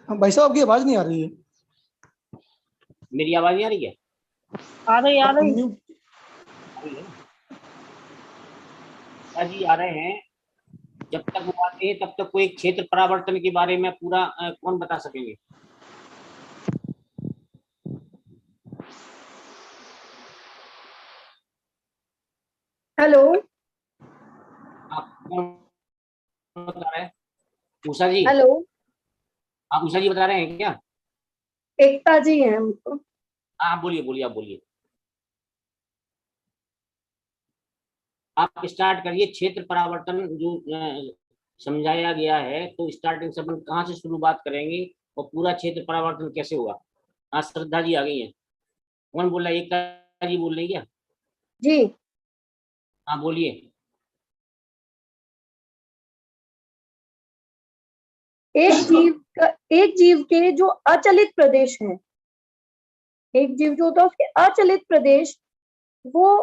भाई साहब आपकी आवाज नहीं आ रही है। मेरी आवाज नहीं आ रही है? आ रही आ रही है जी, आ रहे हैं। जब तक वो आते हैं तब तक कोई क्षेत्र परावर्तन के बारे में पूरा कौन बता सकेंगे? हेलो, आप कौन बता रहे हैं? उषा जी? हेलो, आप उषा जी बता रहे हैं क्या? एकता जी हैं हमको। हाँ, बोलिए बोलिए, आप बोलिए। आप स्टार्ट करिए। क्षेत्र परावर्तन जो समझाया गया है, तो स्टार्टिंग से अपन कहाँ से शुरुआत करेंगे और पूरा क्षेत्र परावर्तन कैसे होगा? हाँ, श्रद्धा जी आ गई है। कौन बोल रहा है? एकता जी बोल रही है क्या? जी, हाँ, बोलिए। एक जीव के जो अचलित प्रदेश है, एक जीव जो होता है उसके अचलित प्रदेश, वो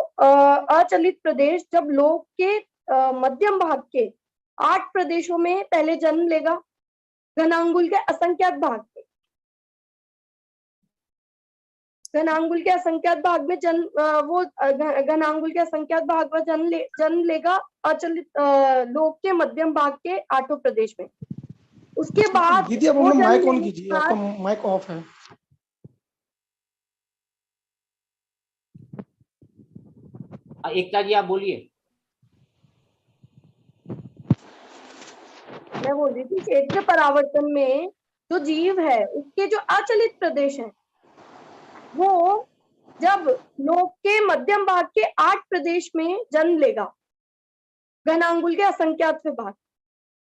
अचलित प्रदेश जब लोक के मध्यम भाग के 8 प्रदेशों में पहले जन्म लेगा, घनांगुल के असंख्यात भाग में, घनांगुल के असंख्यात भाग में घनांगुल के असंख्यात भाग में जन्म लेगा अचलित लोक के मध्यम भाग के 8 प्रदेश में। उसके बाद दीदी आप वो अपना माइक जन्म ऑन लेने कीजिए, के आपका बाद माइक ऑफ है। एकता जी आप बोलिए। मैं बोल रही थी क्षेत्र परावर्तन में जो जीव है उसके जो अचलित प्रदेश है, वो जब लोक के मध्यम भाग के 8 प्रदेश में जन्म लेगा, घनांगुल के असंख्यात भाग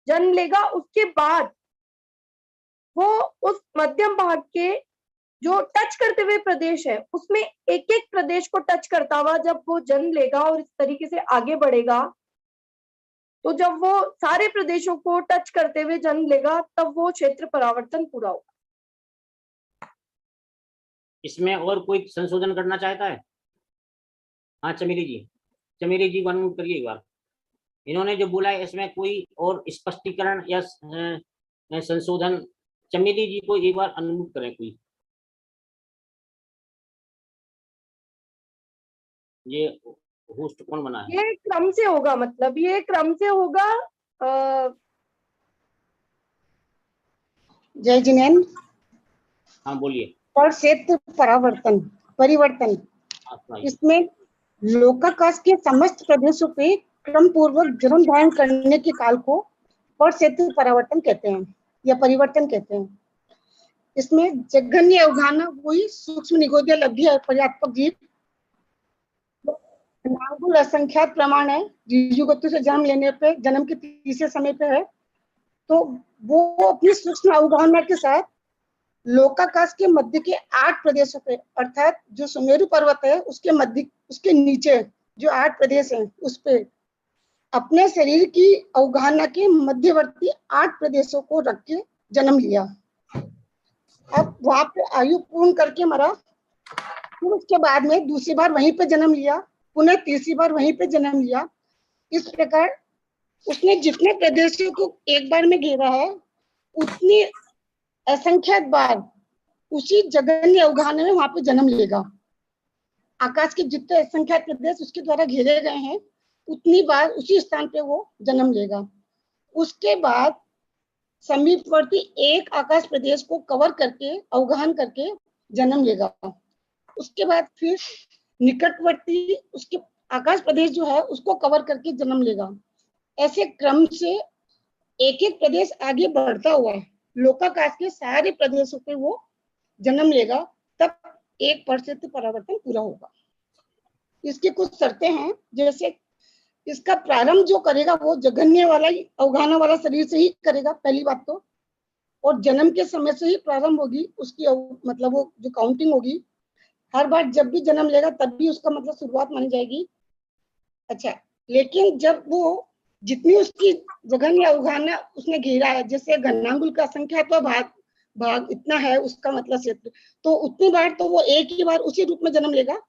जन्म लेगा, उसके बाद वो उस मध्यम भाग के जो टच करते हुए प्रदेश है उसमें एक एक प्रदेश को टच करता हुआ जब वो जन्म लेगा और इस तरीके से आगे बढ़ेगा, तो जब वो सारे प्रदेशों को टच करते हुए जन्म लेगा तब वो क्षेत्र परावर्तन पूरा होगा। इसमें और कोई संशोधन करना चाहता है? हाँ, चमेली जी। चमेली जी अनम्यूट करिए एक बार। इन्होंने जो बोला है इसमें कोई और स्पष्टीकरण या संशोधन? चमेली जी को एक बार अनम्यूट करें कोई। ये होस्ट कौन बना है? ये क्रम से होगा, मतलब ये क्रम से होगा। जय जिनेन। हाँ, बोलिए। और क्षेत्र परिवर्तन इसमें लोकाकाश के समस्त प्रदेशों पे क्रम पूर्वक जन्म धारण करने के काल को और क्षेत्र परावर्तन कहते हैं या परिवर्तन कहते हैं। इसमें जघन्य अवधारणा वही सूक्ष्म निगोदीय लब्धि और पर्यात्मक जीव नागुल असंख्यात प्रमाण है, जीजू गति से जन्म के तीसरे समय पे है, तो वो अपनी सूक्ष्म अवधारणा के साथ लोकाकाश के मध्य के 8 प्रदेशों पे, अर्थात जो सुमेरु पर्वत है उसके मध्य, उसके नीचे जो 8 प्रदेश हैं उस पे अपने शरीर की अवधारणा के मध्यवर्ती 8 प्रदेशों को रख के जन्म लिया। अब वहां पे आयु पूर्ण करके मरा, फिर उसके बाद में दूसरी बार वहीं पे जन्म लिया, पुनः तीसरी बार वहीं पे जन्म लिया। इस प्रकार उसने जितने प्रदेशों को एक बार में घेरा है उतनी असंख्यात बार उसी जघन्य अवधारणा में वहां पे जन्म लेगा। आकाश के जितने असंख्यात प्रदेश उसके द्वारा घेरे गए हैं उतनी बार उसी स्थान पे वो जन्म लेगा। उसके बाद समीपवर्ती एक आकाश प्रदेश को कवर करके अवगाहन करके जन्म लेगा। उसके बाद फिर निकटवर्ती उसके आकाश प्रदेश जो है उसको कवर करके जन्म लेगा। ऐसे क्रम से एक एक प्रदेश आगे बढ़ता हुआ लोकाकाश के सारे प्रदेशों पे वो जन्म लेगा, तब 1% परावर्तन पूरा होगा। इसकी कुछ शर्तें हैं, जैसे इसका प्रारंभ जो करेगा वो जघन्य वाला ही अवगाहना वाला शरीर से ही करेगा, पहली बात तो, और जन्म के समय से ही प्रारंभ होगी उसकी, मतलब वो जो काउंटिंग होगी हर बार जब भी जन्म लेगा तब भी उसका मतलब शुरुआत मानी जाएगी। अच्छा, लेकिन जब वो जितनी उसकी जघन्य अवगाहना उसने घेरा है, जैसे घनांगुल का संख्या तो भाग इतना है उसका मतलब क्षेत्र, तो उतनी बार तो वो एक ही बार उसी रूप में जन्म लेगा।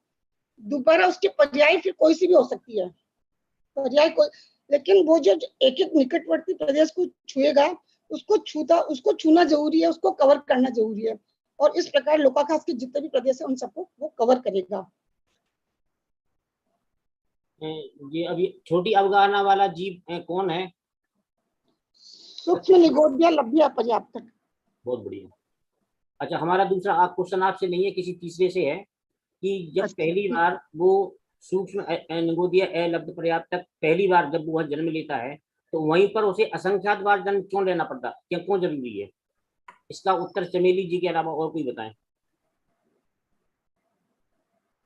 दोबारा उसके पर्याय फिर कोई सी भी हो सकती है पर्याय कोई, लेकिन वो जो एक एक निकटवर्ती प्रदेश को छुएगा उसको छूना जरूरी है, उसको कवर करना जरूरी है। और इस प्रकार लोकाकाश के जितने भी प्रदेश है उन सबको वो कवर करेगा। ये अभी छोटी अवगाहना वाला जीव कौन है? सूक्ष्म निगोद्या लभ्य अपर्याप्तक। बहुत बढ़िया। अच्छा, हमारा दूसरा क्वेश्चन आपसे नहीं है, किसी तीसरे से है कि जब पहली बार वो सूक्ष्म निगोदीय अलब्ध पर्याप्तक पहली बार जब वह जन्म लेता है तो वहीं पर उसे असंख्यात बार जन्म क्यों लेना पड़ता, क्या क्यों जरूरी है? इसका उत्तर चमेली जी के अलावा और कोई बताएं।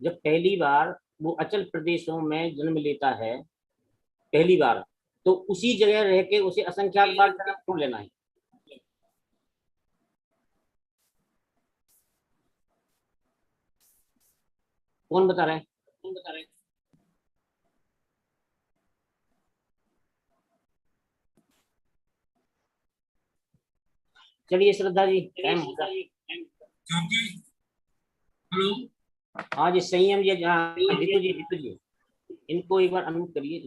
जब पहली बार वो अचल प्रदेशों में जन्म लेता है पहली बार, तो उसी जगह रह के उसे असंख्यात बार जन्म क्यों लेना है? कौन बता रहे हैं? चलिए श्रद्धा जी, टाइम होगा। क्योंकि हेलो, हाँ जी, संयम जी, हाँ जीतू जी इनको एक बार अनम्यूट करिए।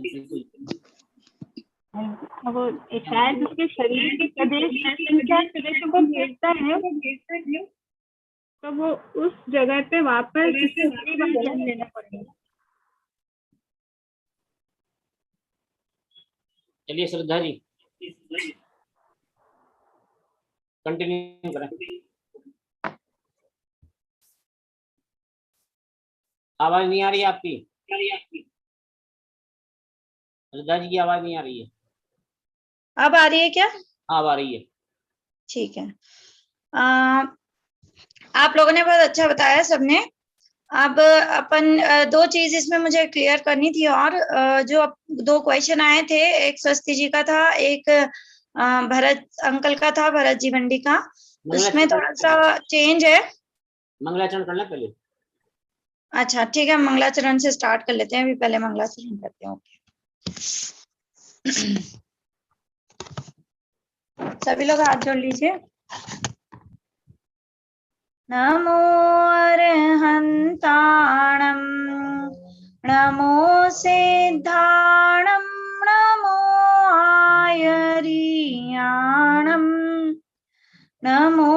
वो शायद उसके शरीर के प्रदेश असंख्यात प्रदेशों को घेरता है, तो वो उस जगह पे वापस दूसरी बार जन्म लेना पड़ेगा। चलिए श्रद्धा जी कंटिन्यू करें। आवाज नहीं आ रही है आपकी? श्रद्धा जी की आवाज नहीं आ रही है। अब आ रही है क्या? हाँ, अब आ रही है। ठीक है। आप लोगों ने बहुत अच्छा बताया सबने। अब अपन दो चीज इसमें मुझे क्लियर करनी थी, और जो दो क्वेश्चन आए थे, एक स्वस्ति जी का था, एक भरत अंकल का था, भरत जी मंडी का। उसमें थोड़ा सा चेंज है। मंगलाचरण करना पहले। अच्छा ठीक है, मंगलाचरण से स्टार्ट कर लेते हैं। अभी पहले मंगलाचरण करते हैं। ओके, सभी लोग हाथ जोड़ लीजिए। नमो अरहंताणं नमो सिद्धाणं नमो आयर्याणं नमो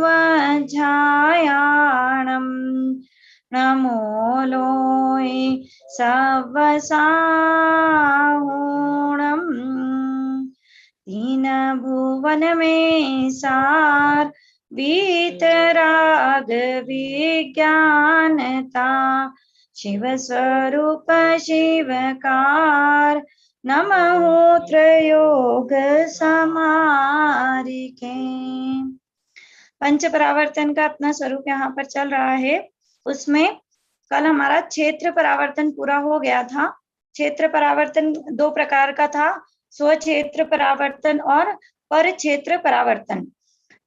वज्रायाणं नमो लोये सवसाहुणं तीन भुवन में सार वीतराग विज्ञानता शिव स्वरूप शिवकार नमो त्रयोग समारिके। पंच परावर्तन का अपना स्वरूप यहाँ पर चल रहा है। उसमें कल हमारा क्षेत्र परावर्तन पूरा हो गया था। क्षेत्र परावर्तन दो प्रकार का था, स्व क्षेत्र परावर्तन और पर क्षेत्र परावर्तन।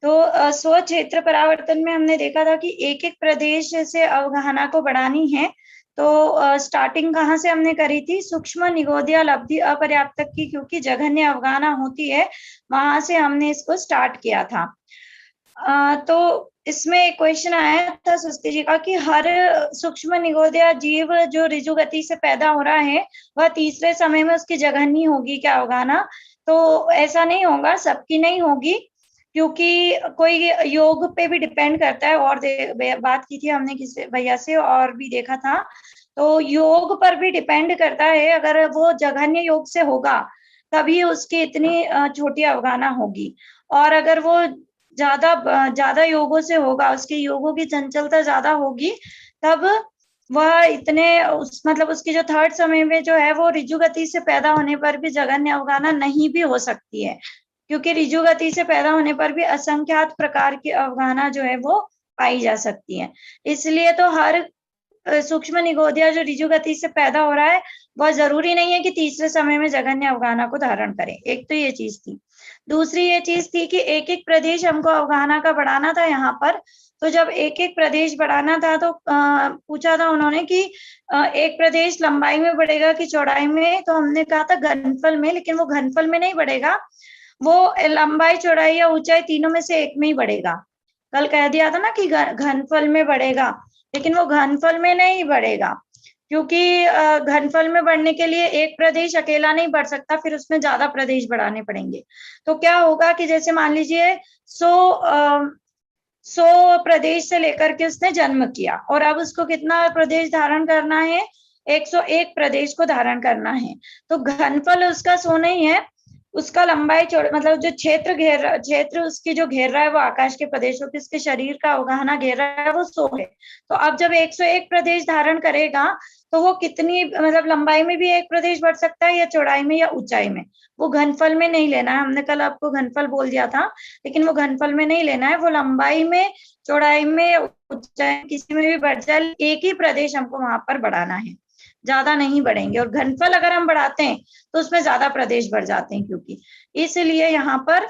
तो स्व क्षेत्र परावर्तन में हमने देखा था कि एक एक प्रदेश से अवगाहना को बढ़ानी है। तो स्टार्टिंग कहाँ से हमने करी थी? सूक्ष्म निगोदीय लब्धि अपर्याप्तक की, क्योंकि जघन्य अवगाहना होती है, वहां से हमने इसको स्टार्ट किया था। तो इसमें एक क्वेश्चन आया था स्वस्ति जी का कि हर सूक्ष्म निगोदीय जीव जो ऋजु गति से पैदा हो रहा है वह तीसरे समय में उसकी जघन्य होगी क्या अवगाहना? तो ऐसा नहीं होगा, सबकी नहीं होगी, क्योंकि कोई योग पे भी डिपेंड करता है। और बात की थी हमने किसी भैया से और भी देखा था, तो योग पर भी डिपेंड करता है। अगर वो जघन्य योग से होगा तभी उसकी इतनी छोटी अवगाहना होगी, और अगर वो ज्यादा योगों से होगा, उसके योगों की चंचलता ज्यादा होगी, तब वह इतने मतलब उसकी जो थर्ड समय में जो है वो ऋजु गति से पैदा होने पर भी जघन्य अवगाहना नहीं भी हो सकती है, क्योंकि ऋजु गति से पैदा होने पर भी असंख्यात प्रकार की अवगाहना जो है वो पाई जा सकती है। इसलिए तो हर सूक्ष्म निगोदीय जो ऋजु गति से पैदा हो रहा है वह जरूरी नहीं है कि तीसरे समय में जघन्य अवगाहना को धारण करे। एक तो ये चीज थी। दूसरी ये चीज थी कि एक एक प्रदेश हमको अवगाहना का बढ़ाना था यहाँ पर। तो जब एक एक प्रदेश बढ़ाना था तो पूछा था उन्होंने कि एक प्रदेश लंबाई में बढ़ेगा कि चौड़ाई में? तो हमने कहा था घनफल में, लेकिन वो घनफल में नहीं बढ़ेगा, वो लंबाई चौड़ाई या ऊंचाई तीनों में से एक में ही बढ़ेगा। कल कह दिया था ना कि घनफल में बढ़ेगा, लेकिन वो घनफल में नहीं बढ़ेगा। क्योंकि घनफल में बढ़ने के लिए एक प्रदेश अकेला नहीं बढ़ सकता, फिर उसमें ज्यादा प्रदेश बढ़ाने पड़ेंगे। तो क्या होगा कि जैसे मान लीजिए 100 प्रदेश से लेकर के उसने जन्म किया, और अब उसको कितना प्रदेश धारण करना है, 101 प्रदेश को धारण करना है। तो घनफल उसका 100 नहीं है, उसका लंबाई मतलब जो क्षेत्र उसकी जो घेर रहा है वो आकाश के प्रदेशों के उसके शरीर का होगा, है ना, घेर रहा है वो 100 है। तो अब जब 101 प्रदेश धारण करेगा तो वो कितनी, मतलब लंबाई में भी एक प्रदेश बढ़ सकता है, या चौड़ाई में या ऊंचाई में, वो घनफल में नहीं लेना है। हमने कल आपको घनफल बोल दिया था, लेकिन वो घनफल में नहीं लेना है, वो लंबाई में, चौड़ाई में, ऊंचाई किसी में भी बढ़ जाए, एक ही प्रदेश हमको वहां पर बढ़ाना है, ज्यादा नहीं बढ़ेंगे। और घनफल अगर हम बढ़ाते हैं तो उसमें ज्यादा प्रदेश बढ़ जाते हैं, क्योंकि इसलिए यहाँ पर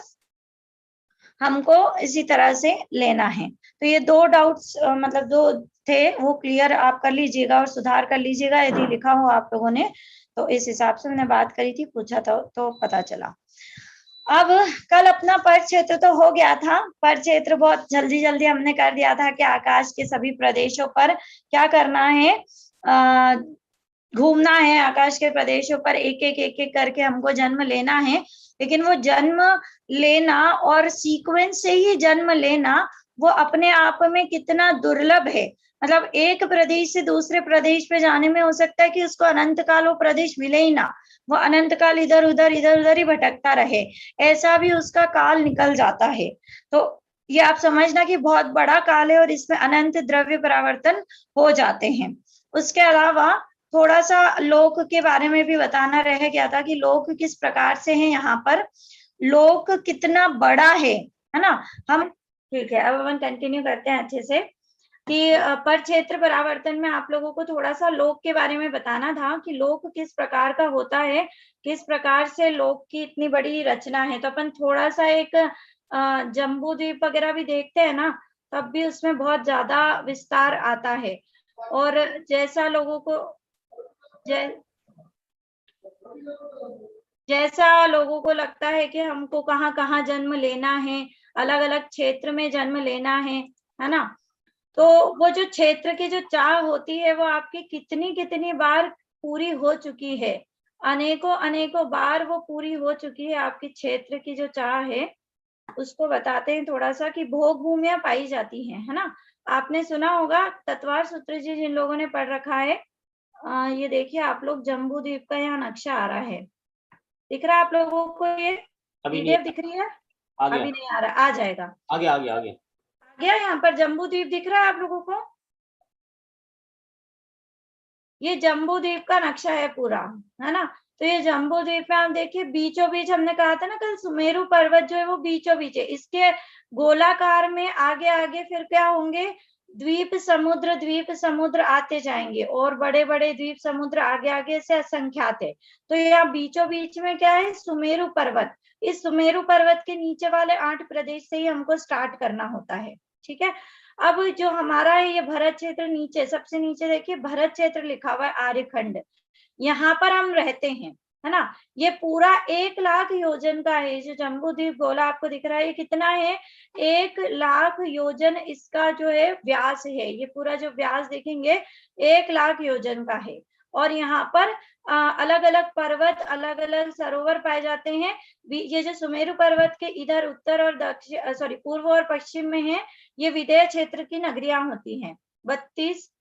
हमको इसी तरह से लेना है। तो ये 2 डाउट्स मतलब 2 थे, वो क्लियर आप कर लीजिएगा और सुधार कर लीजिएगा यदि लिखा हो आप लोगों ने। तो इस हिसाब से मैंने बात करी थी, पूछा था तो पता चला। अब कल अपना पर क्षेत्र तो हो गया था, पर क्षेत्र बहुत जल्दी जल्दी हमने कर दिया था कि आकाश के सभी प्रदेशों पर क्या करना है, घूमना है, आकाश के प्रदेशों पर एक एक करके हमको जन्म लेना है। लेकिन वो जन्म लेना और सीक्वेंस से ही जन्म लेना वो अपने आप में कितना दुर्लभ है। मतलब एक प्रदेश से दूसरे प्रदेश पे जाने में हो सकता है कि उसको अनंत काल वो प्रदेश मिले ही ना, वो अनंत काल इधर उधर ही भटकता रहे, ऐसा भी उसका काल निकल जाता है। तो ये आप समझना कि बहुत बड़ा काल है और इसमें अनंत द्रव्य परावर्तन हो जाते हैं। उसके अलावा थोड़ा सा लोक के बारे में भी बताना रह गया था कि लोक किस प्रकार से है, यहाँ पर लोक कितना बड़ा है ना। हम ठीक है, अब अपन कंटिन्यू करते हैं अच्छे से कि पर क्षेत्र परावर्तन में आप लोगों को थोड़ा सा लोक के बारे में बताना था कि लोक किस प्रकार का होता है, किस प्रकार से लोक की इतनी बड़ी रचना है। तो अपन थोड़ा सा एक जम्बू द्वीप वगैरह भी देखते हैं ना, तब भी उसमें बहुत ज्यादा विस्तार आता है। और जैसा लोगों को जैसा लोगों को लगता है कि हमको कहाँ कहाँ जन्म लेना है, अलग अलग क्षेत्र में जन्म लेना है ना, तो वो जो क्षेत्र की जो चाह होती है वो आपकी कितनी कितनी बार पूरी हो चुकी है, अनेकों अनेकों बार वो पूरी हो चुकी है। आपकी क्षेत्र की जो चाह है उसको बताते हैं थोड़ा सा कि भोग भूमियां पाई जाती हैं, है ना। आपने सुना होगा तत्वार सूत्र जी, जिन लोगों ने पढ़ रखा है, ये देखिए आप लोग, जम्बू द्वीप का यहाँ नक्शा आ रहा है, दिख रहा है आप लोगों को? ये पीडीएफ दिख रही है? अभी नहीं आ रहा, आ जाएगा, आ गया। यहाँ पर जम्बू द्वीप दिख रहा है आप लोगों को? ये जम्बू द्वीप का नक्शा है पूरा, है ना। तो ये जम्बू द्वीप में आप देखिए बीचों बीच, हमने कहा था ना कल, सुमेरु पर्वत जो है वो बीचों बीच है, इसके गोलाकार में आगे आगे फिर क्या होंगे, द्वीप समुद्र आते जाएंगे, और बड़े बड़े द्वीप समुद्र आगे आगे से असंख्यात है। तो यहाँ बीचों बीच में क्या है, सुमेरु पर्वत। इस सुमेरु पर्वत के नीचे वाले 8 प्रदेश से ही हमको स्टार्ट करना होता है, ठीक है। अब जो हमारा है ये भरत क्षेत्र, नीचे सबसे नीचे देखिए भरत क्षेत्र लिखा हुआ है, आर्यखंड, यहाँ पर हम रहते हैं, है ना। ये पूरा 1 लाख योजन का है, जो जम्बू द्वीप गोला आपको दिख रहा है ये कितना है, 1 लाख योजन इसका जो है व्यास है। ये पूरा जो व्यास देखेंगे 1 लाख योजन का है। और यहाँ पर अलग अलग पर्वत, अलग अलग सरोवर पाए जाते हैं। ये जो सुमेरु पर्वत के इधर उत्तर और दक्षिण, पूर्व और पश्चिम में है, ये विदेह क्षेत्र की नगरियां होती हैं। 32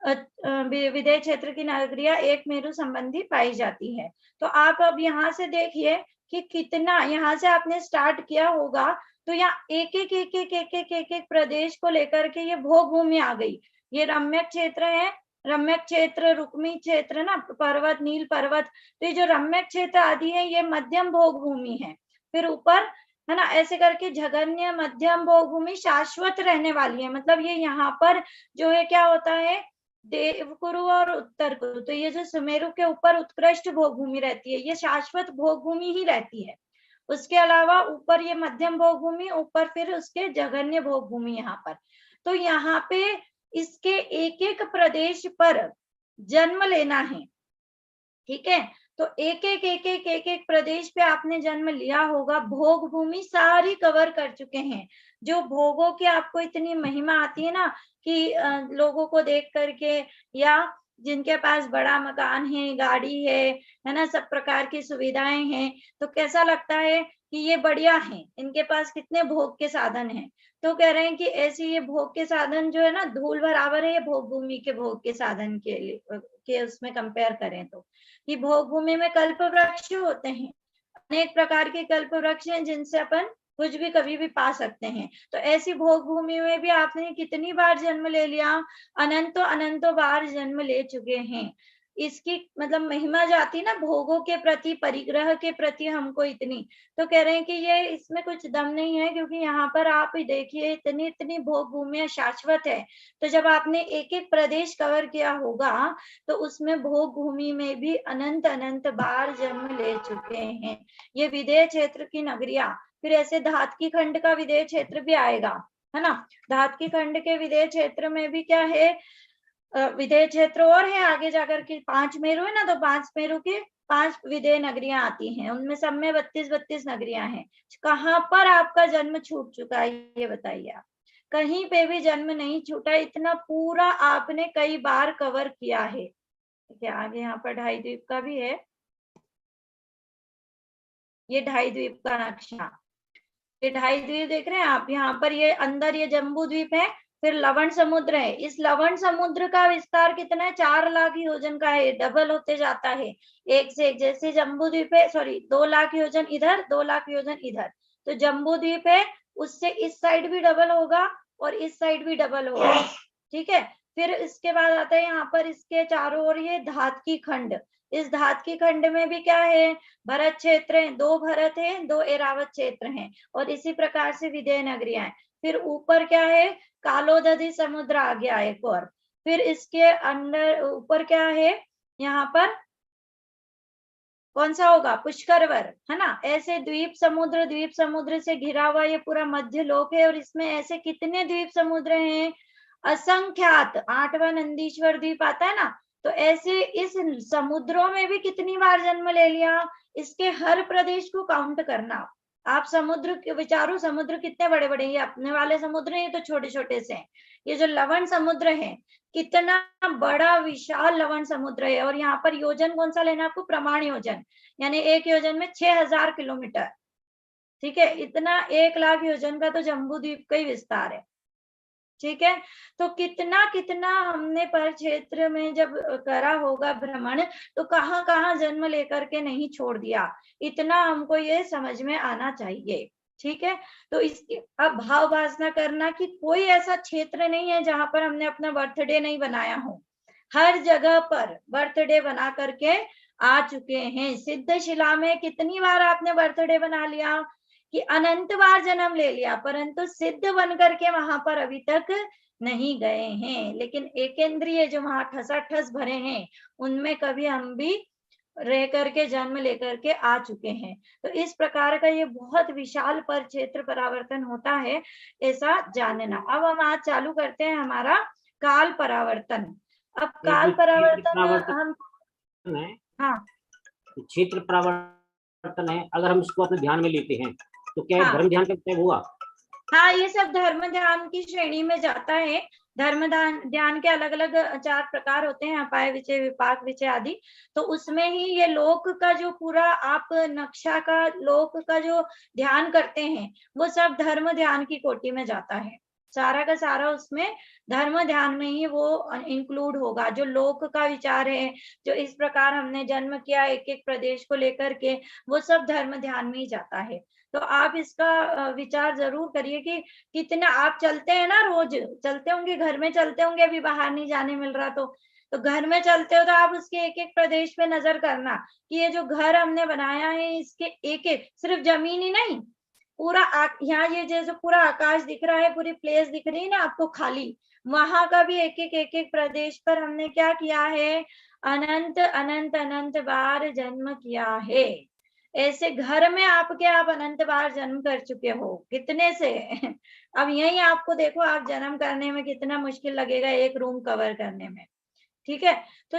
विदेह क्षेत्र की नगरियां एक मेरु संबंधी पाई जाती है। तो आप अब यहाँ से देखिए कि कितना, यहाँ से आपने स्टार्ट किया होगा तो यहाँ एक प्रदेश को लेकर के ये भोग भूमि आ गई। ये रम्य क्षेत्र है, रम्य क्षेत्र, रुक्मी क्षेत्र ना, पर्वत, नील पर्वत। तो ये जो रम्य क्षेत्र आदि है ये मध्यम भोग भूमि है। फिर ऊपर, है ना, ऐसे करके जघन्य, मध्यम भोग भूमि शाश्वत रहने वाली है। मतलब ये यहाँ पर जो है क्या होता है, देवकुरु और उत्तर कुरु, तो ये जो सुमेरु के ऊपर उत्कृष्ट भोग भूमि रहती है, ये शाश्वत भोग भूमि ही रहती है। उसके अलावा ऊपर ये मध्यम भोग भूमि, ऊपर फिर उसके जघन्य भोग भूमि यहाँ पर। तो यहाँ पे इसके एक एक प्रदेश पर जन्म लेना है, ठीक है। तो एक एक प्रदेश पे आपने जन्म लिया होगा, भोग भूमि सारी कवर कर चुके हैं। जो भोगों की आपको इतनी महिमा आती है ना कि लोगों को देख करके, या जिनके पास बड़ा मकान है, गाड़ी है ना, सब प्रकार की सुविधाएं हैं, तो कैसा लगता है कि ये बढ़िया हैं, इनके पास कितने भोग के साधन हैं। तो कह रहे हैं कि ऐसे ये भोग के साधन जो है ना, धूल बराबर है ये भोग भूमि के भोग के साधन के लिए के उसमें कंपेयर करें तो, कि भोग भूमि में कल्प वृक्ष होते हैं, अनेक प्रकार के कल्प वृक्ष हैं जिनसे अपन कुछ भी कभी भी पा सकते हैं। तो ऐसी भोग भूमि में भी आपने कितनी बार जन्म ले लिया, अनंतों अनंतों बार जन्म ले चुके हैं। इसकी मतलब महिमा जाती ना भोगों के प्रति, परिग्रह के प्रति हमको इतनी, तो कह रहे हैं कि ये इसमें कुछ दम नहीं है, क्योंकि यहाँ पर आप देखिए इतनी इतनी भोग भूमियां शाश्वत है। तो जब आपने एक एक प्रदेश कवर किया होगा तो उसमें भोग भूमि में भी अनंत अनंत बार जन्म ले चुके हैं। ये विदेह क्षेत्र की नगरिया, फिर ऐसे धातकी खंड का विदेह क्षेत्र भी आएगा, है ना। धातकी खंड के विदेह क्षेत्र में भी क्या है, विदेह क्षेत्र और है आगे जाकर के 5 मेरु है ना, तो 5 मेरु के 5 विदेह नगरियां आती हैं, उनमें सब में 32 नगरियां हैं। कहाँ पर आपका जन्म छूट चुका है ये बताइए आप, कहीं पे भी जन्म नहीं छूटा, इतना पूरा आपने कई बार कवर किया है। ठीक है, आगे यहाँ पर ढाई द्वीप का भी है, ये ढाई द्वीप का नक्शा, ये ढाई द्वीप देख रहे हैं आप, यहाँ पर ये अंदर ये जम्बू द्वीप है, फिर लवण समुद्र है। इस लवण समुद्र का विस्तार कितना है, 4 लाख योजन का है, डबल होते जाता है एक से एक, जैसे जम्बू द्वीप है, सॉरी 2 लाख योजन इधर, 2 लाख योजन इधर, तो जम्बू द्वीप है उससे इस साइड भी डबल होगा और इस साइड भी डबल होगा। ठीक है, फिर इसके बाद आता है यहाँ पर इसके चारों ओर ये धातकी खंड, इस धातकी खंड में भी क्या है, भरत क्षेत्र है, 2 भरत है, 2 एरावत क्षेत्र हैं, और इसी प्रकार से विदेह नगरियां हैं। फिर ऊपर क्या है, कालोदधी समुद्र आ गया एक और, फिर इसके अंदर ऊपर क्या है, यहाँ पर कौन सा होगा, पुष्करवर, है ना। ऐसे द्वीप समुद्र से घिरा हुआ ये पूरा मध्य लोक है, और इसमें ऐसे कितने द्वीप समुद्र हैं, असंख्यात। 8वां नंदीश्वर द्वीप आता है ना, तो ऐसे इस समुद्रों में भी कितनी बार जन्म ले लिया, इसके हर प्रदेश को काउंट करना आप। समुद्र के विचारो, समुद्र कितने बड़े बड़े, ये अपने वाले समुद्र हैं, ये तो छोटे छोटे से हैं। ये जो लवण समुद्र है, कितना बड़ा विशाल लवण समुद्र है, और यहाँ पर योजन कौन सा लेना आपको, प्रमाण योजन, यानी एक योजन में 6000 किलोमीटर। ठीक है, इतना 1 लाख योजन का तो जम्बू द्वीप का ही विस्तार है। ठीक है, तो कितना कितना हमने पर क्षेत्र में जब करा होगा भ्रमण, तो कहाँ कहाँ जन्म लेकर के नहीं छोड़ दिया, इतना हमको ये समझ में आना चाहिए। ठीक है, तो इसकी अब भाव वासना करना कि कोई ऐसा क्षेत्र नहीं है जहां पर हमने अपना बर्थडे नहीं बनाया हो, हर जगह पर बर्थडे बना करके आ चुके हैं। सिद्धशिला में कितनी बार आपने बर्थडे बना लिया कि अनंत बार जन्म ले लिया, परंतु सिद्ध बन करके वहां पर अभी तक नहीं गए हैं। लेकिन एकेंद्रिय जो वहां ठसाठस भरे हैं, उनमें कभी हम भी रह करके जन्म लेकर के आ चुके हैं। तो इस प्रकार का ये बहुत विशाल पर क्षेत्र परावर्तन होता है, ऐसा जानना। अब हम आज चालू करते हैं हमारा काल परावर्तन। अब काल परावर्तन हम है, हाँ क्षेत्र परावर्तन है, अगर हम इसको अपने ध्यान में लेते हैं तो क्या हाँ। धर्म ध्यान का तय हुआ? हाँ, ये सब धर्म ध्यान की श्रेणी में जाता है। धर्म ध्यान के अलग अलग 4 प्रकार होते हैं, अपाय विचय, विपाक विचय आदि। तो उसमें ही ये लोक का जो पूरा आप नक्शा का, लोक का जो ध्यान करते हैं, वो सब धर्म ध्यान की कोटि में जाता है। सारा का सारा उसमें धर्म ध्यान में ही वो इंक्लूड होगा। जो लोक का विचार है, जो इस प्रकार हमने जन्म किया एक एक प्रदेश को लेकर के, वो सब धर्म ध्यान में ही जाता है। तो आप इसका विचार जरूर करिए कि कितना आप चलते हैं ना, रोज चलते होंगे, घर में चलते होंगे, अभी बाहर नहीं जाने मिल रहा तो घर में चलते हो तो आप उसके एक एक प्रदेश पे नजर करना कि ये जो घर हमने बनाया है, इसके एक एक, सिर्फ जमीन ही नहीं, पूरा यहाँ ये जो पूरा आकाश दिख रहा है, पूरी प्लेस दिख रही है ना आपको खाली, वहां का भी एक एक प्रदेश पर हमने क्या किया है, अनंत अनंत अनंत बार जन्म किया है। ऐसे घर में आपके आप अनंत बार जन्म कर चुके हो, कितने से अब यही आपको देखो, आप जन्म करने में कितना मुश्किल लगेगा एक रूम कवर करने में। ठीक है। तो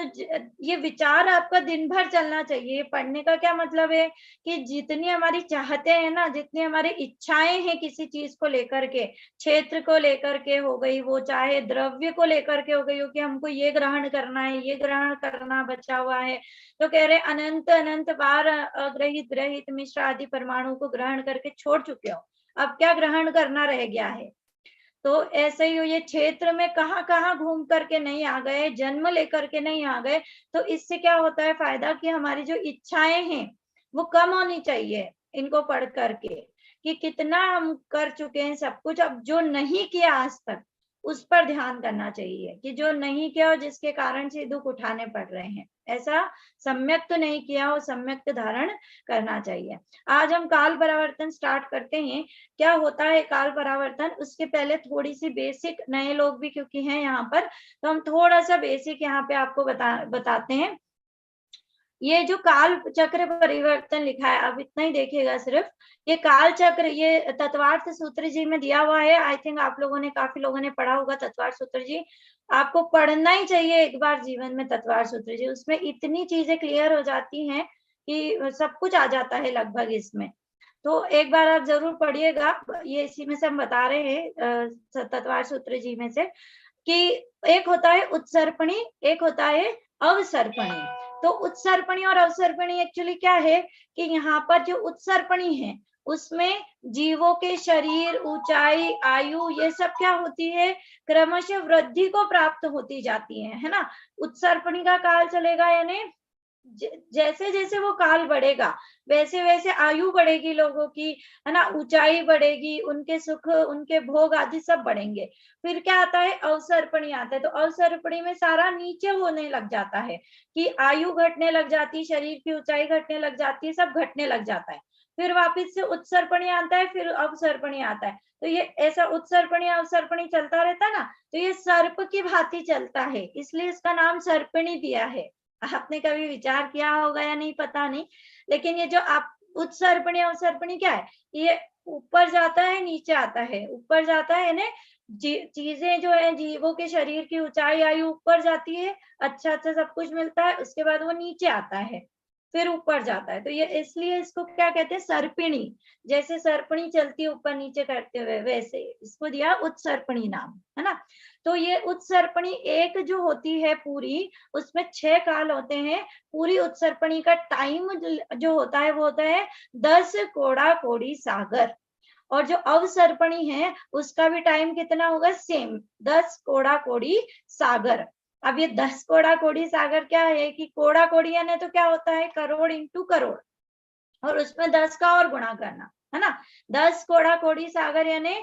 ये विचार आपका दिन भर चलना चाहिए। पढ़ने का क्या मतलब है कि जितनी हमारी चाहते हैं ना, जितनी हमारी इच्छाएं हैं किसी चीज को लेकर के, क्षेत्र को लेकर के हो गई, वो चाहे द्रव्य को लेकर के हो गई हो कि हमको ये ग्रहण करना है, ये ग्रहण करना बचा हुआ है, तो कह रहे अनंत अनंत बार अग्रहित ग्रहित मिश्र आदि परमाणु को ग्रहण करके छोड़ चुके हो, अब क्या ग्रहण करना रह गया है। तो ऐसे ही ये क्षेत्र में कहाँ कहाँ घूम करके नहीं आ गए, जन्म लेकर के नहीं आ गए, तो इससे क्या होता है फायदा कि हमारी जो इच्छाएं हैं वो कम होनी चाहिए इनको पढ़ करके, कि कितना हम कर चुके हैं सब कुछ, अब जो नहीं किया आज तक उस पर ध्यान करना चाहिए, कि जो नहीं किया और जिसके कारण से दुख उठाने पड़ रहे हैं, ऐसा सम्यक तो नहीं किया हो, सम्यक धारण करना चाहिए। आज हम काल परावर्तन स्टार्ट करते हैं। क्या होता है काल परावर्तन, उसके पहले थोड़ी सी बेसिक, नए लोग भी क्योंकि हैं यहाँ पर, तो हम थोड़ा सा बेसिक यहाँ पे आपको बताते हैं। ये जो काल चक्र परिवर्तन लिखा है, अब इतना ही देखिएगा सिर्फ, ये काल चक्र ये तत्वार्थ सूत्र जी में दिया हुआ है। आई थिंक आप लोगों ने, काफी लोगों ने पढ़ा होगा तत्वार्थ सूत्र जी, आपको पढ़ना ही चाहिए एक बार जीवन में तत्वार्थ सूत्र जी। उसमें इतनी चीजें क्लियर हो जाती हैं कि सब कुछ आ जाता है लगभग इसमें। तो एक बार आप जरूर पढ़िएगा, ये इसी में से हम बता रहे हैं तत्वार्थ सूत्र जी में से, कि एक होता है उत्सर्पणी, एक होता है अवसर्पणी। तो उत्सर्पणी और अवसर्पणी एक्चुअली क्या है कि यहाँ पर जो उत्सर्पणी है उसमें जीवों के शरीर, ऊंचाई, आयु, ये सब क्या होती है, क्रमशः वृद्धि को प्राप्त होती जाती है ना। उत्सर्पणी का काल चलेगा, यानी जैसे जैसे वो काल बढ़ेगा वैसे वैसे आयु बढ़ेगी लोगों की, है ना, ऊंचाई बढ़ेगी, उनके सुख, उनके भोग आदि सब बढ़ेंगे। फिर क्या आता है, अवसर्पणी आता है। तो अवसर्पणी में सारा नीचे होने लग जाता है कि आयु घटने लग जाती है, शरीर की ऊंचाई घटने लग जाती है, सब घटने लग जाता है। फिर वापिस से उत्सर्पणी आता है, फिर अवसर्पणी आता है। तो ये ऐसा उत्सर्पणी अवसर्पणी चलता रहता है ना, तो ये सर्प की भांति चलता है, इसलिए इसका नाम सर्पिणी दिया है। आपने कभी विचार किया होगा या नहीं पता नहीं, लेकिन ये जो आप उत्सर्पणी अवसर्पणी क्या है, ये ऊपर जाता है नीचे आता है, ऊपर जाता है यानी चीजें जो है, जीवों के शरीर की ऊंचाई, आयु ऊपर जाती है, अच्छा अच्छा सब कुछ मिलता है, उसके बाद वो नीचे आता है, फिर ऊपर जाता है। तो ये इसलिए इसको क्या कहते हैं, सर्पिणी, जैसे सर्पणी चलती है ऊपर नीचे करते हुए, वैसे इसको दिया उत्सर्पणी नाम, है ना। तो ये उत्सर्पणी एक जो होती है पूरी, उसमें 6 काल होते हैं। पूरी उत्सर्पणी का टाइम जो होता है वो होता है 10 कोड़ा कोड़ी सागर, और जो अवसर्पणी है उसका भी टाइम कितना होगा, सेम 10 कोड़ा कोड़ी सागर। अब ये 10 कोड़ा कोड़ी सागर क्या है कि कोड़ा कोड़ी यानी तो क्या होता है, करोड़ इंटू करोड़, और उसमें 10 का और गुणा करना, है ना। 10 कोड़ा कोड़ी सागर यानी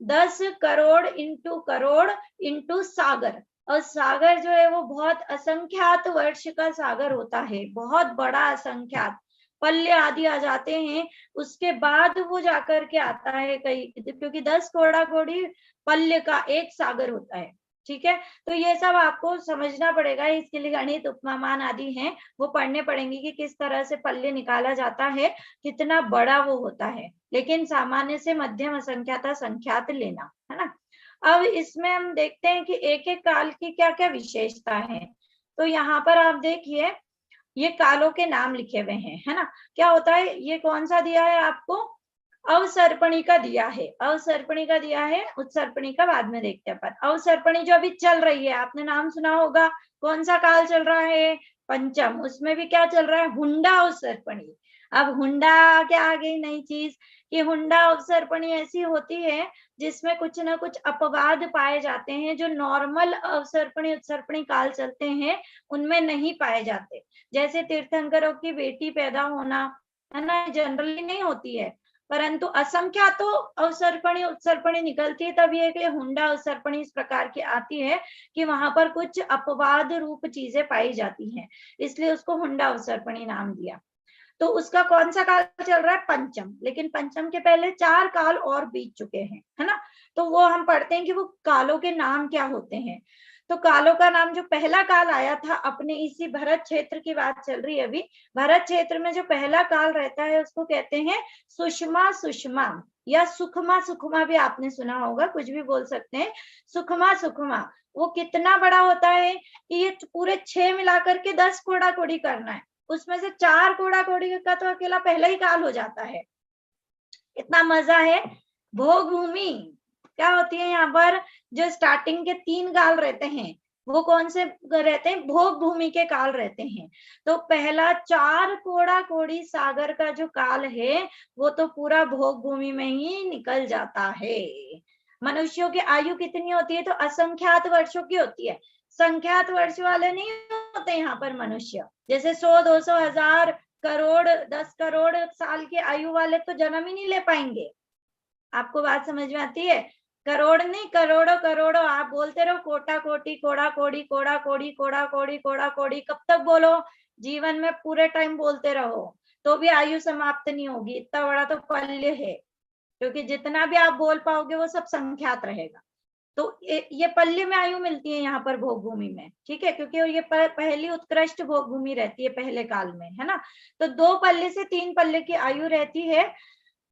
10 करोड़ इंटू करोड़ इंटू सागर। और सागर जो है वो बहुत असंख्यात वर्ष का सागर होता है, बहुत बड़ा असंख्यात, पल्य आदि आ जाते हैं, उसके बाद वो जाकर के आता है कई, क्योंकि 10 कोड़ा कोड़ी पल्य का एक सागर होता है, ठीक है। तो ये सब आपको समझना पड़ेगा, इसके लिए गणित, उपमान आदि हैं वो पढ़ने पड़ेंगे कि किस तरह से पल्य निकाला जाता है, कितना बड़ा वो होता है, लेकिन सामान्य से मध्यम असंख्यात संख्यात लेना, है ना। अब इसमें हम देखते हैं कि एक एक काल की क्या क्या विशेषता है। तो यहाँ पर आप देखिए ये कालों के नाम लिखे हुए हैं, है ना। क्या होता है, ये कौन सा दिया है आपको, अवसर्पणी का दिया है, अवसर्पणी का दिया है, उत्सर्पणी का बाद में देखते हैं। पर अवसर्पणी जो अभी चल रही है, आपने नाम सुना होगा, कौन सा काल चल रहा है, पंचम, उसमें भी क्या चल रहा है, हुंडा अवसर्पणी। अब हुंडा क्या आ गई नई चीज, कि हुंडा अवसर्पणी ऐसी होती है जिसमें कुछ ना कुछ अपवाद पाए जाते हैं, जो नॉर्मल अवसर्पणी उत्सर्पणी काल चलते हैं उनमें नहीं पाए जाते। जैसे तीर्थंकरों की बेटी पैदा होना, है ना, जनरली नहीं होती है, परंतु असंख्यातों अवसर्पणी उत्सर्पणी निकलती है, तब ये हुंडा अवसर्पणी इस प्रकार की आती है कि वहां पर कुछ अपवाद रूप चीजें पाई जाती हैं, इसलिए उसको हुंडा अवसर्पणी नाम दिया। तो उसका कौन सा काल चल रहा है, पंचम, लेकिन पंचम के पहले 4 काल और बीत चुके हैं, है ना। तो वो हम पढ़ते हैं कि वो कालों के नाम क्या होते हैं। तो कालों का नाम, जो पहला काल आया था अपने इसी भरत क्षेत्र की बात चल रही है अभी, भरत क्षेत्र में जो पहला काल रहता है उसको कहते हैं सुषमा सुषमा, या सुखमा, सुखमा भी आपने सुना होगा, कुछ भी बोल सकते हैं, सुखमा सुखमा, वो कितना बड़ा होता है कि ये पूरे 6 मिलाकर के 10 कोड़ा कोड़ी करना है, उसमें से 4 कोड़ा कोड़ी का तो अकेला पहला ही काल हो जाता है। इतना मजा है। भोग भूमि क्या होती है, यहाँ पर जो स्टार्टिंग के 3 काल रहते हैं वो कौन से रहते हैं, भोग भूमि के काल रहते हैं। तो पहला 4 कोड़ा कोड़ी सागर का जो काल है वो तो पूरा भोग भूमि में ही निकल जाता है। मनुष्यों की आयु कितनी होती है, तो असंख्यात वर्षों की होती है, संख्यात वर्ष वाले नहीं होते यहाँ पर मनुष्य, जैसे 100, 200, 1000, करोड़, 10 करोड़ साल की आयु वाले तो जन्म ही नहीं ले पाएंगे। आपको बात समझ में आती है? करोड़ नहीं, करोड़ों करोड़ों आप बोलते रहो, कोटा कोटी, कोड़ा कोड़ी, कोड़ा कोड़ी, कोड़ा कोड़ी, कोड़ा कोड़ी, कब तक बोलो? जीवन में पूरे टाइम बोलते रहो तो भी आयु समाप्त नहीं होगी। इतना बड़ा तो पल्य है, क्योंकि जितना भी आप बोल पाओगे वो सब संख्यात रहेगा। तो ये पल्य में आयु मिलती है यहाँ पर भोग भूमि में, ठीक है, क्योंकि ये पहली उत्कृष्ट भोग भूमि रहती है पहले काल में, है ना। तो 2 पल्ले से 3 पल्ले की आयु रहती है।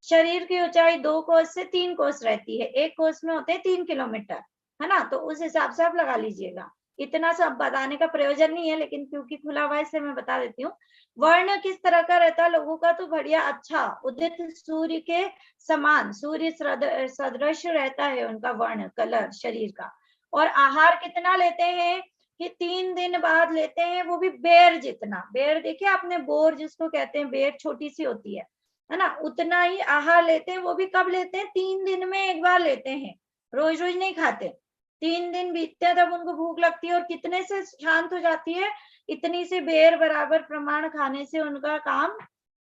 शरीर की ऊंचाई 2 कोस से 3 कोस रहती है, 1 कोस में होते हैं 3 किलोमीटर, है ना। तो उस हिसाब से आप लगा लीजिएगा, इतना सब बताने का प्रयोजन नहीं है, लेकिन क्योंकि खुला हुआ है इसलिए मैं बता देती हूँ। वर्ण किस तरह का रहता है लोगों का, तो बढ़िया अच्छा उदित सूर्य के समान, सूर्य सदृश रहता है उनका वर्ण, कलर शरीर का। और आहार कितना लेते हैं कि 3 दिन बाद लेते हैं, वो भी बेर जितना। बेर देखिए आपने, बोर जिसको कहते हैं, बेर छोटी सी होती है ना, उतना ही आहार लेते हैं। वो भी कब लेते हैं, 3 दिन में एक बार लेते हैं, रोज रोज नहीं खाते। 3 दिन बीतते हैं तब उनको भूख लगती है, और कितने से शांत हो जाती है, इतनी से बेर बराबर प्रमाण खाने से उनका काम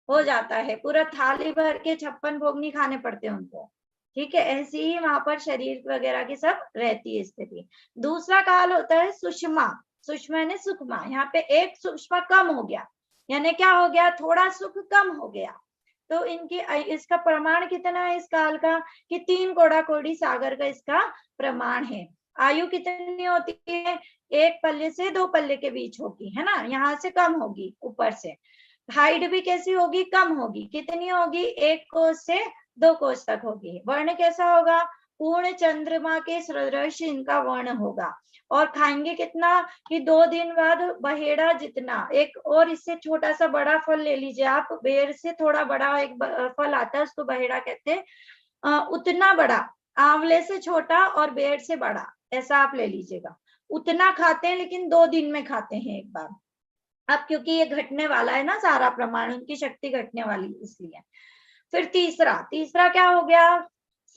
हो जाता है। पूरा थाली भर के 56 भोग नहीं खाने पड़ते उनको, ठीक है। ऐसी ही वहां पर शरीर वगैरह की सब रहती है स्थिति। दूसरा काल होता है सुषमा, सुषमा ने सुखमा, यहाँ पे एक सुषमा कम हो गया, यानी क्या हो गया, थोड़ा सुख कम हो गया। तो इनकी इसका प्रमाण कितना है इस काल का, कि 3 कोड़ा कोड़ी सागर का इसका प्रमाण है। आयु कितनी होती है, 1 पल्ले से 2 पल्ले के बीच होगी, है ना, यहाँ से कम होगी ऊपर से। हाइट भी कैसी होगी, कम होगी, कितनी होगी, 1 कोस से 2 कोस तक होगी। वर्ण कैसा होगा, पूर्ण चंद्रमा के सदृश इनका वर्ण होगा। और खाएंगे कितना कि 2 दिन बाद बहेड़ा जितना, एक और इससे छोटा सा बड़ा फल ले लीजिए आप, बेर से थोड़ा बड़ा एक फल आता है उसको बहेड़ा कहते हैं, उतना बड़ा, आंवले से छोटा और बेर से बड़ा, ऐसा आप ले लीजिएगा। उतना खाते हैं, लेकिन 2 दिन में खाते हैं एक बार। अब क्योंकि ये घटने वाला है ना सारा प्रमाण, उनकी शक्ति घटने वाली इसलिए। फिर तीसरा क्या हो गया,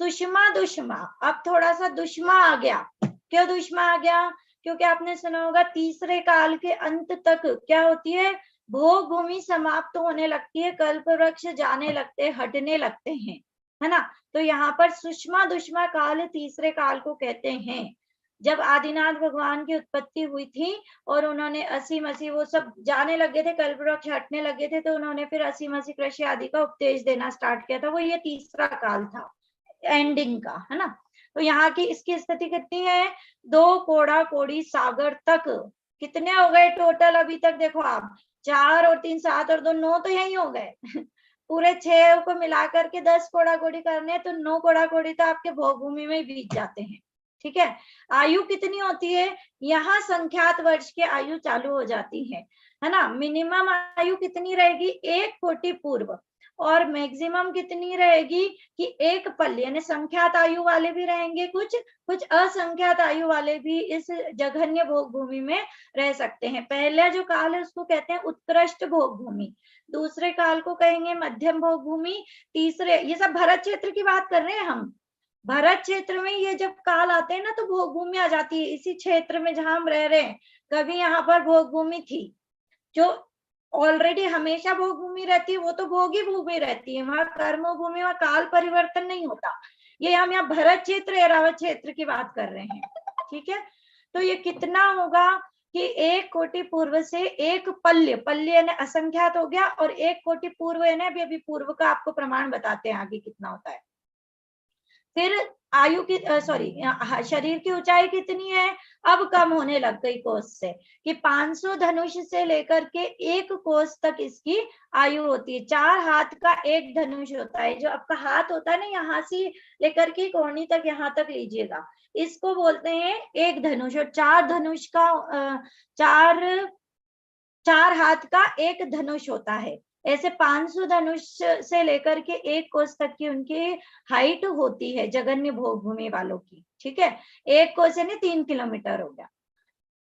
सुषमा दुष्मा। अब थोड़ा सा दुष्मा आ गया। क्यों दुष्मा आ गया, क्योंकि आपने सुना होगा तीसरे काल के अंत तक क्या होती है, भोग भूमि समाप्त होने लगती है, कल्प वृक्ष जाने लगते, हटने लगते हैं, है ना। तो यहाँ पर सुषमा दुष्मा काल तीसरे काल को कहते हैं। जब आदिनाथ भगवान की उत्पत्ति हुई थी और उन्होंने असी मसी वो सब जाने लगे थे, कल्प वृक्ष हटने लगे थे, तो उन्होंने फिर असी मसी कृषि आदि का उपदेश देना स्टार्ट किया था। वो ये तीसरा काल था एंडिंग का, है ना। तो यहाँ की इसकी स्थिति कितनी है, 2 कोड़ा कोड़ी सागर तक। कितने हो गए टोटल अभी तक, देखो आप, 4 और 3 7 और 2 9 तो यही हो गए पूरे 6 को मिलाकर के 10 कोड़ा कोड़ी करने, तो 9 कोड़ा कोड़ी तो आपके भोग भूमि में बीत जाते हैं, ठीक है। आयु कितनी होती है, यहाँ संख्यात वर्ष की आयु चालू हो जाती है ना। मिनिमम आयु कितनी रहेगी, 1 कोटि पूर्व, और मैक्सिमम कितनी रहेगी कि 1 पल्ले, यानी संख्यात आयु वाले भी रहेंगे, कुछ असंख्यात आयु वाले भी इस जघन्य भोग भूमि में रह सकते हैं। पहला जो काल है उसको कहते हैं उत्कृष्ट भोग भूमि, दूसरे काल को कहेंगे मध्यम भोग भूमि, तीसरे, ये सब भरत क्षेत्र की बात कर रहे हैं हम। भरत क्षेत्र में ये जब काल आते हैं ना तो भोग भूमि आ जाती है, इसी क्षेत्र में जहां हम रह रहे हैं। कभी यहाँ पर भोग भूमि थी, जो ऑलरेडी हमेशा भोग भूमि रहती है वो तो भोगी भूमि रहती है, वहां कर्म भूमि, वहां काल परिवर्तन नहीं होता। ये हम यहाँ भरत क्षेत्र, ऐरावत क्षेत्र की बात कर रहे हैं, ठीक है। तो ये कितना होगा कि 1 कोटि पूर्व से 1 पल्य, पल्य यानी असंख्यात हो गया, और 1 कोटि पूर्व यानी अभी पूर्व का आपको प्रमाण बताते हैं आगे कितना होता है। फिर आयु की सॉरी शरीर की ऊंचाई कितनी है, अब कम होने लग गई कोस से, कि 500 धनुष से लेकर के 1 कोस तक इसकी आयु होती है। 4 हाथ का एक धनुष होता है, जो आपका हाथ होता है ना, यहाँ से लेकर के कोहनी तक, यहाँ तक लीजिएगा, इसको बोलते हैं एक धनुष। और 4 धनुष का 4 हाथ का एक धनुष होता है। ऐसे 500 धनुष से लेकर के 1 कोस तक की उनकी हाइट होती है जगन्य भोग भूमि वालों की। ठीक है, 1 कोस यानी 3 किलोमीटर हो गया।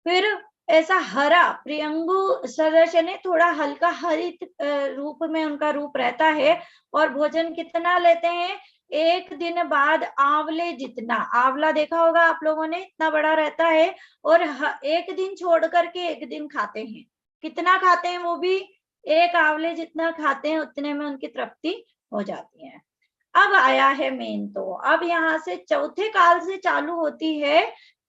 फिर ऐसा हरा प्रियंगु सदृश यानी थोड़ा हल्का हरित रूप में उनका रूप रहता है। और भोजन कितना लेते हैं, 1 दिन बाद आंवले जितना, आंवला देखा होगा आप लोगों ने, इतना बड़ा रहता है। और 1 दिन छोड़ करके 1 दिन खाते हैं। कितना खाते हैं, वो भी 1 आंवले जितना खाते हैं, उतने में उनकी तृप्ति हो जाती है। अब आया है मेन, तो अब यहाँ से चौथे काल से चालू होती है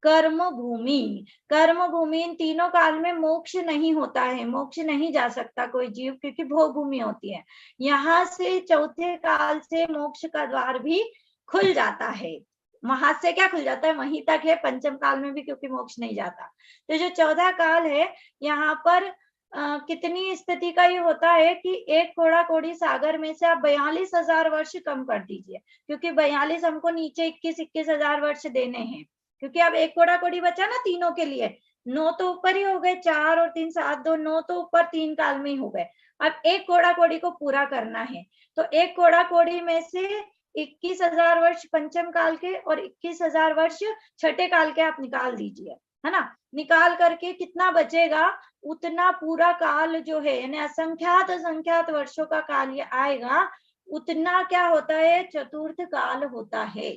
कर्म भूमि। कर्म भूमि, इन तीनों काल में मोक्ष नहीं होता है, मोक्ष नहीं जा सकता कोई जीव, क्योंकि भोग भूमि होती है। यहाँ से चौथे काल से मोक्ष का द्वार भी खुल जाता है। वहां से क्या खुल जाता है, वहीं तक है, पंचम काल में भी, क्योंकि मोक्ष नहीं जाता। तो जो 14 काल है, यहाँ पर कितनी स्थिति का ये होता है कि 1 कोड़ा कोड़ी सागर में से आप 42,000 वर्ष कम कर दीजिए, क्योंकि 42 हमको नीचे 21,000 वर्ष देने हैं, क्योंकि अब 1 कोड़ा कोड़ी बचा ना तीनों के लिए। 9 तो ऊपर ही हो गए, 4 और 3 7 2 9 तो ऊपर 3 काल में ही हो गए। अब 1 कोड़ा कोड़ी को पूरा करना है, तो 1 कोड़ा कोड़ी में से 21,000 वर्ष पंचम काल के और 21,000 वर्ष छठे काल के आप निकाल दीजिए, है ना। निकाल करके कितना बचेगा, उतना पूरा काल जो है, यानी असंख्यात वर्षों का काल ये आएगा, उतना क्या होता है, चतुर्थ काल होता है।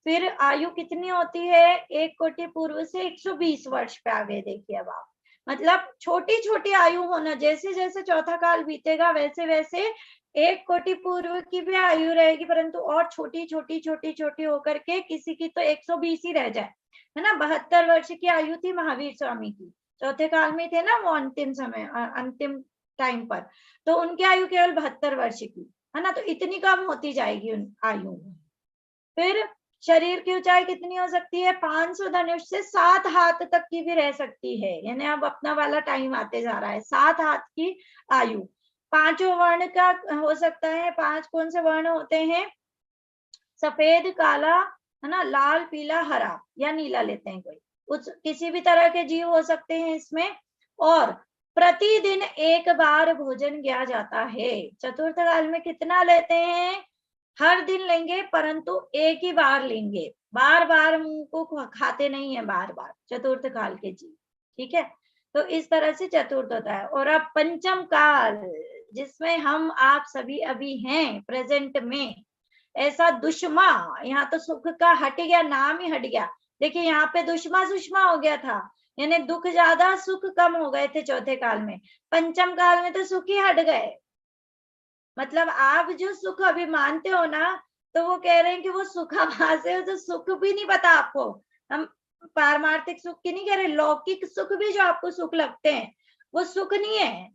फिर आयु कितनी होती है, 1 कोटि पूर्व से 120 वर्ष पे आ गए। देखिए अब आप, मतलब छोटी छोटी आयु होना, जैसे जैसे चौथा काल बीतेगा वैसे वैसे 1 कोटि पूर्व की भी आयु रहेगी, परंतु और छोटी छोटी छोटी छोटी होकर के किसी की तो 120 ही रह जाए, है ना। 72 वर्ष की आयु थी महावीर स्वामी की, चौथे काल में थे ना वो, अंतिम समय अंतिम टाइम पर, तो उनकी आयु केवल 72 वर्ष की, है ना। तो इतनी कम होती जाएगी उन आयु। फिर शरीर की ऊंचाई कितनी हो सकती है, 500 धनुष से 7 हाथ तक की भी रह सकती है, यानी अब अपना वाला टाइम आते जा रहा है। 7 हाथ की आयु, 5 वर्ण का हो सकता है। 5 कौन से वर्ण होते हैं, सफेद, काला, है ना, लाल, पीला, हरा या नीला लेते हैं कोई, उस किसी भी तरह के जीव हो सकते हैं इसमें। और प्रतिदिन 1 बार भोजन किया जाता है। चतुर्थ काल में कितना लेते हैं, हर दिन लेंगे, परंतु 1 ही बार लेंगे, बार बार मुंह को खाते नहीं है बार बार, चतुर्थ काल के जीव। ठीक है, तो इस तरह से चतुर्थ होता है। और अब पंचम काल, जिसमें हम आप सभी अभी हैं प्रेजेंट में, ऐसा दुष्मा, यहाँ तो सुख का हट गया, नाम ही हट गया। देखिए यहाँ पे दुष्मा सुषमा हो गया था, यानी दुख ज्यादा सुख कम हो गए थे चौथे काल में। पंचम काल में तो सुख ही हट गए, मतलब आप जो सुख अभी मानते हो ना, तो वो कह रहे हैं कि वो सुखाभास है, तो सुख भी नहीं पता आपको। हम पारमार्थिक सुख की नहीं कह रहे, लौकिक सुख भी जो आपको सुख लगते हैं वो सुख नहीं है,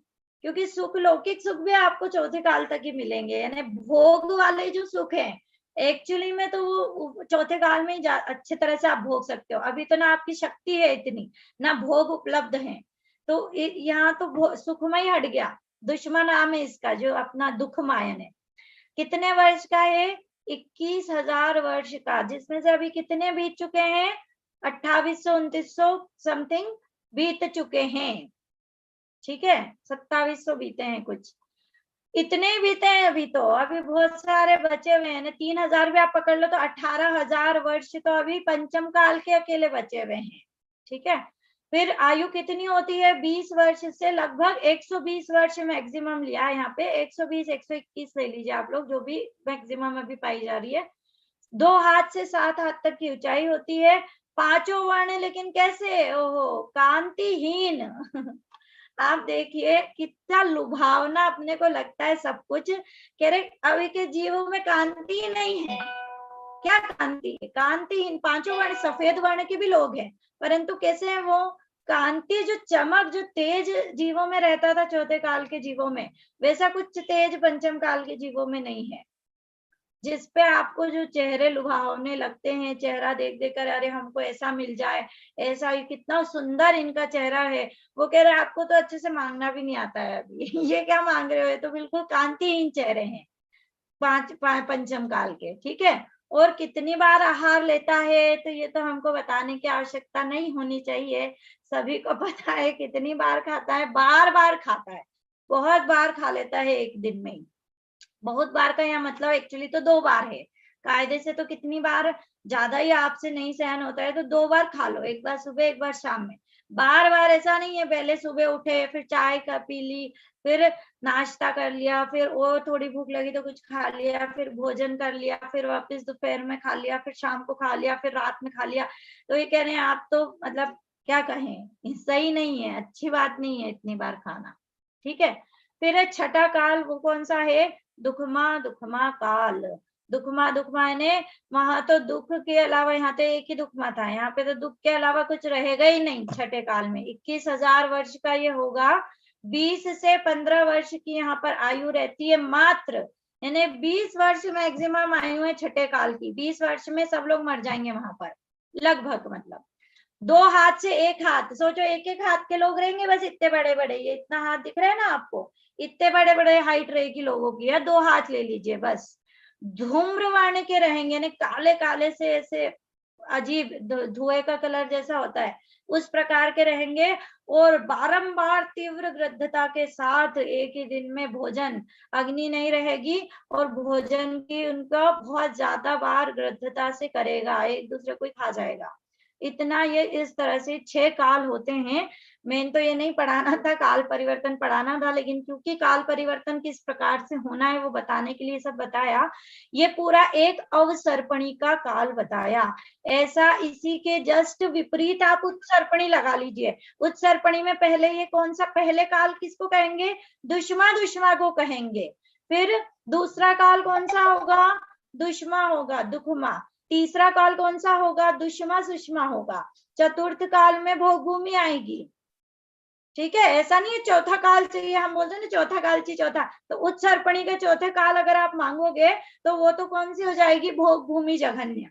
क्योंकि सुख, लौकिक सुख भी आपको चौथे काल तक ही मिलेंगे। यानी भोग वाले जो सुख है एक्चुअली में तो वो चौथे काल में ही अच्छे तरह से आप भोग सकते हो। अभी तो ना आपकी शक्ति है इतनी, ना भोग उपलब्ध है, तो यहाँ तो सुखमय हट गया। दुश्मन नाम है इसका, जो अपना दुख मायन है। कितने वर्ष का है, 21,000 वर्ष का, जिसमें से अभी कितने बीत चुके हैं, 2800 2900 समथिंग बीत चुके हैं। ठीक है, 2700 बीते हैं कुछ, इतने बीते हैं अभी तो, अभी बहुत सारे बचे हुए हैं। 3,000 भी आप पकड़ लो तो 18,000 वर्ष तो अभी पंचम काल के अकेले बचे हुए हैं। ठीक है, फिर आयु कितनी होती है, 20 वर्ष से लगभग 120 वर्ष मैक्सिमम लिया है यहाँ पे, 120 121 ले लीजिए आप लोग, जो भी मैक्सिमम अभी पाई जा रही है। 2 हाथ से 7 हाथ तक की ऊंचाई होती है। 5 वर्ण, लेकिन कैसे, ओहो, कांतिहीन आप देखिए कितना लुभावना अपने को लगता है सब कुछ। कह रहे अभी के जीवों में कांति नहीं है, क्या कांति है, कांतिहीन। 5 वर्ण, सफेद वर्ण के भी लोग हैं, परंतु कैसे है वो, कांति, जो चमक, जो तेज जीवों में रहता था चौथे काल के जीवों में, वैसा कुछ तेज पंचम काल के जीवों में नहीं है। जिसपे आपको जो चेहरे लुभावने लगते हैं, चेहरा देख देख कर अरे हमको ऐसा मिल जाए, ऐसा ही, कितना सुंदर इनका चेहरा है, वो कह रहे आपको तो अच्छे से मांगना भी नहीं आता है अभी ये क्या मांग रहे हो, ये तो बिल्कुल कांतिहीन चेहरे हैं पंचम काल के, ठीक है। और कितनी बार आहार लेता है तो ये तो हमको बताने की आवश्यकता नहीं होनी चाहिए, सभी को पता है कितनी बार खाता है, बार बार खाता है, बहुत बार खा लेता है एक दिन में ही। बहुत बार का यहाँ मतलब एक्चुअली तो 2 बार है, कायदे से तो कितनी बार, ज्यादा ही आपसे नहीं सहन होता है तो 2 बार खा लो, एक बार सुबह एक बार शाम में। बार बार ऐसा नहीं है पहले सुबह उठे फिर चाय का पी ली, फिर नाश्ता कर लिया, फिर वो थोड़ी भूख लगी तो कुछ खा लिया, फिर भोजन कर लिया, फिर वापस दोपहर में खा लिया, फिर शाम को खा लिया, फिर रात में खा लिया। तो ये कह रहे हैं आप तो मतलब क्या कहें, सही नहीं है, अच्छी बात नहीं है इतनी बार खाना, ठीक है। फिर छठा काल वो कौन सा है, दुखमा दुखमा काल। दुखमा दुखमा यानी वहां तो दुख के अलावा, यहाँ तो एक ही दुखमा था, यहाँ पे तो दुख के अलावा कुछ रहेगा ही नहीं छठे काल में। 21,000 वर्ष का ये होगा, 20 से 15 वर्ष की यहाँ पर आयु रहती है मात्र, यानी 20 वर्ष मैक्सिमम आयु है छठे काल की, 20 वर्ष में सब लोग मर जाएंगे वहां पर लगभग, मतलब 2 हाथ से 1 हाथ, सोचो एक एक हाथ के लोग रहेंगे बस, इतने बड़े बड़े, ये इतना हाथ दिख रहा है ना आपको, इतने बड़े बड़े हाइट रहेगी लोगों की, या 2 हाथ ले लीजिए बस। धूम्रवर्ण के रहेंगे, यानी काले काले से, ऐसे अजीब धुएं का कलर जैसा होता है उस प्रकार के रहेंगे, और बारंबार तीव्र गृद्धता के साथ एक ही दिन में भोजन, अग्नि नहीं रहेगी और भोजन की उनका बहुत ज्यादा बार गृद्धता से करेगा, एक दूसरे को ही खा जाएगा। इतना ये इस तरह से 6 काल होते हैं। मेन तो ये नहीं पढ़ाना था, काल परिवर्तन पढ़ाना था, लेकिन क्योंकि काल परिवर्तन किस प्रकार से होना है वो बताने के लिए सब बताया। ये पूरा एक अवसर्पणी का काल बताया। ऐसा इसी के जस्ट विपरीत आप उत्सर्पणी लगा लीजिए। उत्सर्पणी में पहले ये कौन सा पहले काल किसको कहेंगे, दुष्मा दुष्मा को कहेंगे। फिर दूसरा काल कौन सा होगा, दुष्मा होगा, दुखमा। तीसरा काल कौन सा होगा, दुष्मा सुषमा होगा। चतुर्थ काल में भोग भूमि आएगी, ठीक है। ऐसा नहीं है चौथा काल चाहिए, हम बोलते हैं ना चौथा काल चाहिए, चौथा, तो उत्सर्पणी के चौथे काल अगर आप मांगोगे तो वो तो कौन सी हो जाएगी, भोग भूमि जघन्य,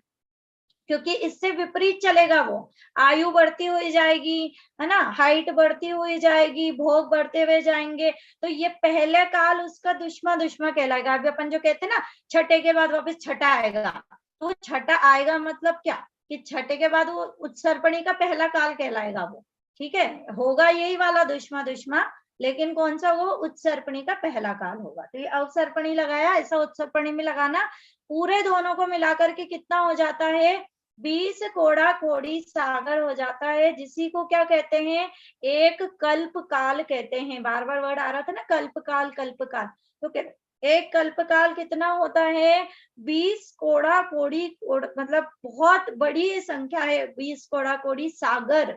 क्योंकि इससे विपरीत चलेगा वो। आयु बढ़ती हुई जाएगी, है ना, हाइट बढ़ती हुई जाएगी, भोग बढ़ते हुए जाएंगे, तो ये पहले काल उसका दुष्मा दुष्मा कहलाएगा। अभी अपन जो कहते हैं ना छठे के बाद वापस छठा आएगा, तो छठा आएगा मतलब क्या कि छठे के बाद वो उत्सर्पणी का पहला काल कहलाएगा वो, ठीक है। होगा यही वाला दुष्मा दुष्मा, लेकिन कौन सा, वो उत्सर्पणी का पहला काल होगा। तो ये अवसर्पणी लगाया, ऐसा उत्सर्पणी में लगाना, पूरे दोनों को मिलाकर के कितना हो जाता है, 20 कोड़ा कोड़ी सागर हो जाता है, जिसी को क्या कहते हैं, एक कल्प काल कहते हैं। बार बार वर्ड आ रहा था ना, कल्प काल कल्प काल, तो एक कल्पकाल कितना होता है, 20 कोड़ा कोड़ी, मतलब बहुत बड़ी संख्या है, 20 कोड़ा कोड़ी सागर,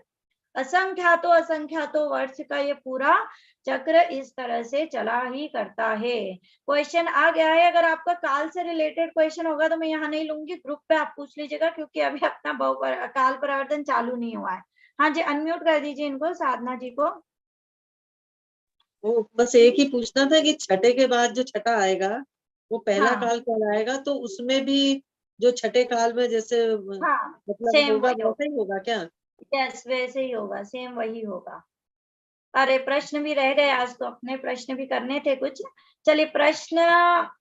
असंख्यातो असंख्यातो वर्ष का ये पूरा चक्र इस तरह से चला ही करता है। क्वेश्चन आ गया है, अगर आपका काल से रिलेटेड क्वेश्चन होगा तो मैं यहाँ नहीं लूंगी, ग्रुप पे आप पूछ लीजिएगा, क्योंकि अभी अपना काल परिवर्तन चालू नहीं हुआ है। हाँ जी, अनम्यूट कर दीजिए इनको, साधना जी को। वो बस एक ही पूछना था कि छठे के बाद जो छठा आएगा वो पहला हाँ। काल कहलाएगा, तो उसमें भी जो छठे काल में जैसे हाँ, मतलब सेम होगा वही वैसा ही होगा क्या? यस, वैसे ही होगा, सेम वही होगा। अरे प्रश्न भी रह गए, आज तो अपने प्रश्न भी करने थे कुछ। चलिए प्रश्न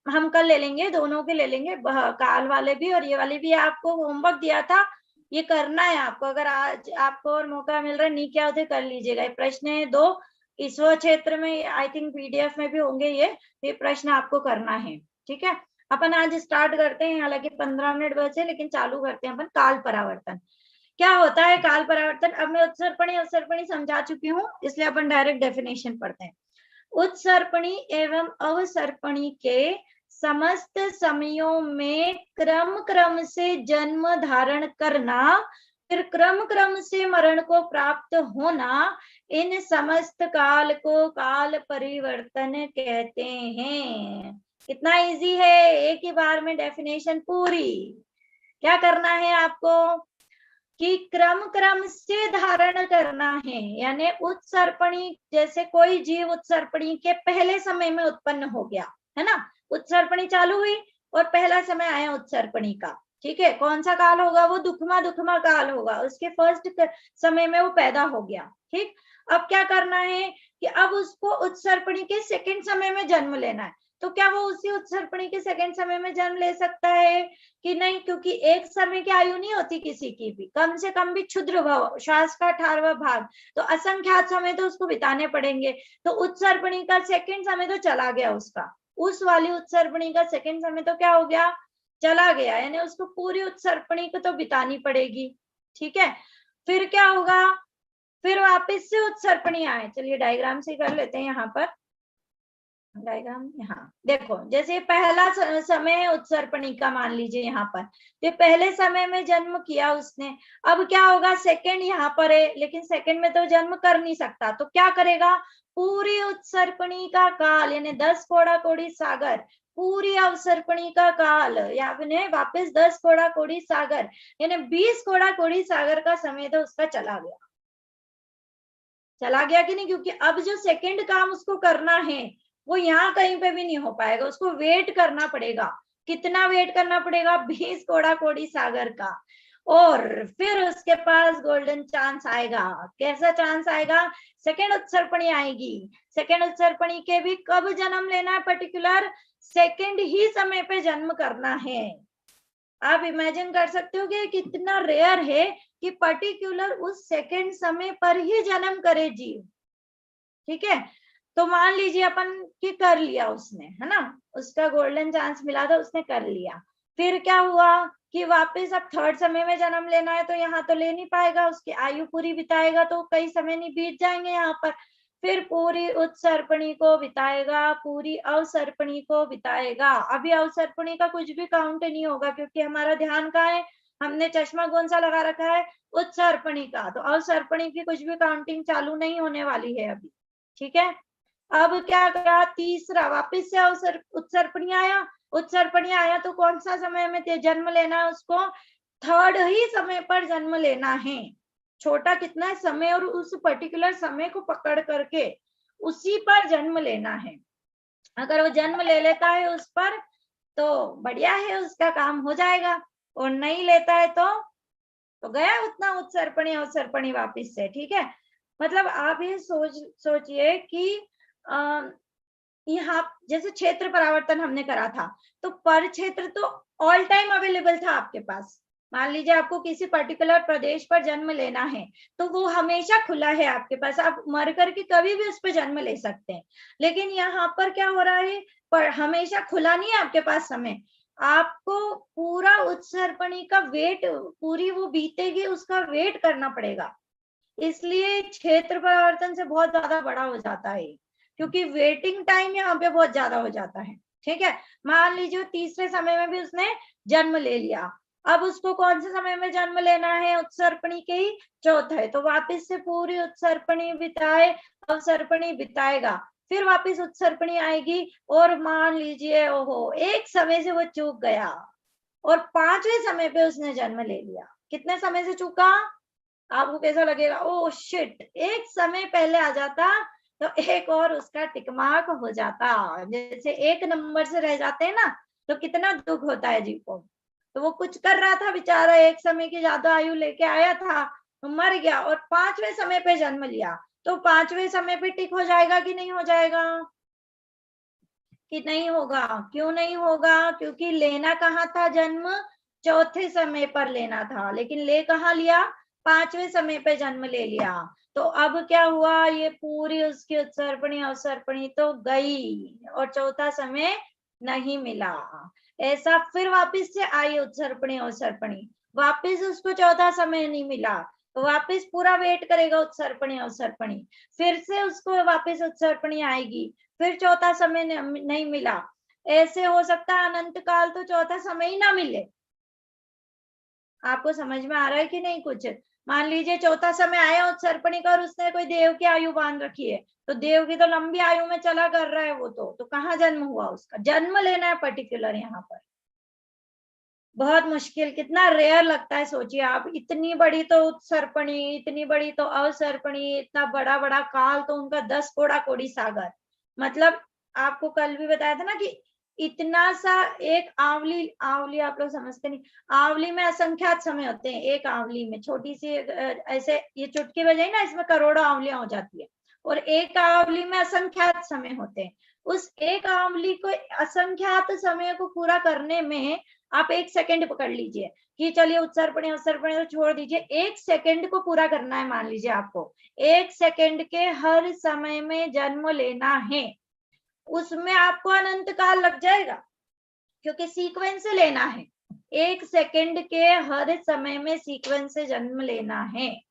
हम कल ले लेंगे, दोनों के ले लेंगे, काल वाले भी और ये वाले भी। आपको होमवर्क दिया था, ये करना है आपको, अगर आज आपको और मौका मिल रहा है नहीं क्या होते कर लीजिएगा। ये प्रश्न है 2, ईश्वर क्षेत्र में आई थिंक पीडीएफ में भी होंगे ये प्रश्न आपको करना है, ठीक है। अपन आज स्टार्ट करते हैं, हालांकि 15 मिनट बचे, लेकिन चालू करते हैं अपन काल परावर्तन। क्या होता है काल परावर्तन? अब मैं उत्सर्पणी अवसर्पणी समझा चुकी हूँ, इसलिए अपन डायरेक्ट डेफिनेशन पढ़ते हैं। उत्सर्पणी एवं अवसर्पणी के समस्त समयों में क्रम क्रम से जन्म धारण करना, फिर क्रम क्रम से मरण को प्राप्त होना, इन समस्त काल को काल परिवर्तन कहते हैं। कितना इजी है, एक ही बार में डेफिनेशन पूरी। क्या करना है आपको कि क्रम क्रम से धारण करना है, यानी उत्सर्पणी, जैसे कोई जीव उत्सर्पणी के पहले समय में उत्पन्न हो गया है ना, उत्सर्पणी चालू हुई और पहला समय आया उत्सर्पणी का, ठीक है। कौन सा काल होगा? वो दुखमा काल होगा, उसके फर्स्ट समय में वो पैदा हो गया, ठीक। अब क्या करना है कि अब उसको उत्सर्पणी के सेकंड समय में जन्म लेना है। तो क्या वो उसी उत्सर्पणी के सेकंड समय में जन्म ले सकता है कि नहीं? क्योंकि एक समय की आयु नहीं होती किसी की भी, कम से कम भी क्षुद्र भव, श्वास का 18वां भाग, तो असंख्यात समय तो उसको बिताने पड़ेंगे। तो उत्सर्पणी का सेकंड समय तो चला गया उसका, उस वाली उत्सर्पणी का सेकंड समय तो क्या हो गया? चला गया, यानी उसको पूरी उत्सर्पणी को तो बितानी पड़ेगी, ठीक है। फिर क्या होगा? फिर वापस से उत्सर्पणी आए। चलिए डायग्राम से कर लेते हैं यहाँ पर डायग्राम। यहाँ देखो, जैसे पहला समय है उत्सर्पणी का, मान लीजिए यहाँ पर, तो पहले समय में जन्म किया उसने। अब क्या होगा? सेकंड यहाँ पर है, लेकिन सेकंड में तो जन्म कर नहीं सकता, तो क्या करेगा? पूरी उत्सर्पणी का काल, यानी 10 कोड़ा कोड़ी सागर, पूरी अवसर्पणी का काल, या फिर वापस 10 कोड़ा कोड़ी सागर, यानी 20 कोड़ा कोड़ी सागर का समय तो उसका चला गया। चला गया कि नहीं? क्योंकि अब जो सेकंड काम उसको करना है वो यहाँ कहीं पे भी नहीं हो पाएगा, उसको वेट करना पड़ेगा। कितना वेट करना पड़ेगा? 20 कोड़ा कोड़ी सागर का। और फिर उसके पास गोल्डन चांस आएगा। कैसा चांस आएगा? सेकंड उत्सर्पणी आएगी। सेकंड उत्सर्पणी के भी कब जन्म लेना है? पर्टिकुलर सेकंड ही समय पे जन्म करना है। आप इमेजिन कर सकते हो कि कितना रेयर है कि पर्टिकुलर उस सेकंड समय पर ही जन्म करे जीव, ठीक है। तो मान लीजिए अपन कि कर लिया उसने, है ना, उसका गोल्डन चांस मिला था, उसने कर लिया। फिर क्या हुआ कि वापस अब थर्ड समय में जन्म लेना है, तो यहाँ तो ले नहीं पाएगा, उसकी आयु पूरी बिताएगा तो कई समय नहीं बीत जाएंगे यहाँ पर। फिर पूरी उत्सर्पणी को बिताएगा, पूरी अवसर्पणी को बिताएगा। अभी अवसर्पणी का कुछ भी काउंट नहीं होगा, क्योंकि हमारा ध्यान कहाँ है? हमने चश्मा कौन सा लगा रखा है? उत्सर्पणी का। तो अवसर्पणी की कुछ भी काउंटिंग चालू नहीं होने वाली है अभी, ठीक है। अब क्या करा? तीसरा वापस से उत्सर्पणी आया। उत्सर्पणी आया तो कौन सा समय में जन्म लेना है उसको? थर्ड ही समय पर जन्म लेना है। छोटा कितना है? समय, और उस पर्टिकुलर समय को पकड़ करके उसी पर जन्म लेना है। अगर वो जन्म ले लेता है उस पर तो बढ़िया है, उसका काम हो जाएगा, और नहीं लेता है तो गया उतना उत्सर्पणी अवसर्पणी वापिस से, ठीक है। मतलब आप ये सोचिए कि यहाँ जैसे क्षेत्र परावर्तन हमने करा था, तो पर क्षेत्र तो ऑल टाइम अवेलेबल था आपके पास। मान लीजिए आपको किसी पर्टिकुलर प्रदेश पर जन्म लेना है तो वो हमेशा खुला है आपके पास, आप मर करके कभी भी उस पर जन्म ले सकते हैं। लेकिन यहाँ पर क्या हो रहा है? पर हमेशा खुला नहीं है आपके पास समय, आपको पूरा उत्सर्पणी का वेट, पूरी वो बीतेगी उसका वेट करना पड़ेगा। इसलिए क्षेत्र परावर्तन से बहुत ज्यादा बड़ा हो जाता है, क्योंकि वेटिंग टाइम यहाँ पे बहुत ज्यादा हो जाता है, ठीक है। मान लीजिए तीसरे समय में भी उसने जन्म ले लिया, अब उसको कौन से समय में जन्म लेना है? उत्सर्पणी के ही चौथे, तो वापस से पूरी उत्सर्पणी बिताए, अवसर्पणी बिताएगा, फिर वापस उत्सर्पणी आएगी। और मान लीजिए ओहो, एक समय से वो चूक गया और 5वें समय पे उसने जन्म ले लिया। कितने समय से चूका? आपको कैसा लगेगा? ओ शिट, एक समय पहले आ जाता तो एक और उसका टिक मार्क हो जाता। जैसे एक नंबर से रह जाते हैं ना, तो कितना दुख होता है जीव को। तो वो कुछ कर रहा था बेचारा, एक समय की ज्यादा आयु लेके आया था, तो मर गया, और 5वें समय पे जन्म लिया, तो 5वें समय पे टिक हो जाएगा कि नहीं हो जाएगा? कि नहीं होगा। क्यों नहीं होगा? क्योंकि लेना कहाँ था जन्म? चौथे समय पर लेना था, लेकिन ले कहाँ लिया? 5वें समय पे जन्म ले लिया। तो अब क्या हुआ? ये पूरी उसकी उत्सर्पणी अवसर्पणी तो गई और चौथा समय नहीं मिला। ऐसा फिर वापस से आई उत्सर्पणी अवसर्पणी, वापस उसको चौथा समय नहीं मिला, तो वापस पूरा वेट करेगा उत्सर्पणी अवसर्पणी, फिर से उसको वापस उत्सर्पणी आएगी, फिर चौथा समय नहीं मिला। ऐसे हो सकता है अनंत काल तो चौथा समय ही ना मिले। आपको समझ में आ रहा है कि नहीं कुछ? मान लीजिए चौथा समय आया उत्सर्पणी का और उसने कोई देव की आयु बांध रखी है, तो देव की तो लंबी आयु में चला कर रहा है वो, तो कहाँ जन्म हुआ उसका? जन्म लेना है पर्टिकुलर यहाँ पर, बहुत मुश्किल। कितना रेयर लगता है, सोचिए आप, इतनी बड़ी तो उत्सर्पणी, इतनी बड़ी तो अवसर्पणी, इतना बड़ा बड़ा काल, तो उनका 10 कोड़ा कोड़ी सागर। मतलब आपको कल भी बताया था ना कि इतना सा एक आवली, आवली आप लोग समझते नहीं, आवली में असंख्यात समय होते हैं। एक आवली में छोटी सी ऐसे ये चुटकी बजाई ना, इसमें करोड़ों आवलियां हो जाती है, और एक आवली में असंख्यात समय होते हैं। उस एक आवली को असंख्यात समय को पूरा करने में आप 1 सेकंड पकड़ लीजिए कि चलिए उत्सर्पणी उत्सर्पणी तो छोड़ दीजिए, 1 सेकंड को पूरा करना है। मान लीजिए आपको 1 सेकंड के हर समय में जन्म लेना है, उसमें आपको अनंत काल लग जाएगा, क्योंकि सीक्वेंस से लेना है। 1 सेकंड के हर समय में सीक्वेंस से जन्म लेना है,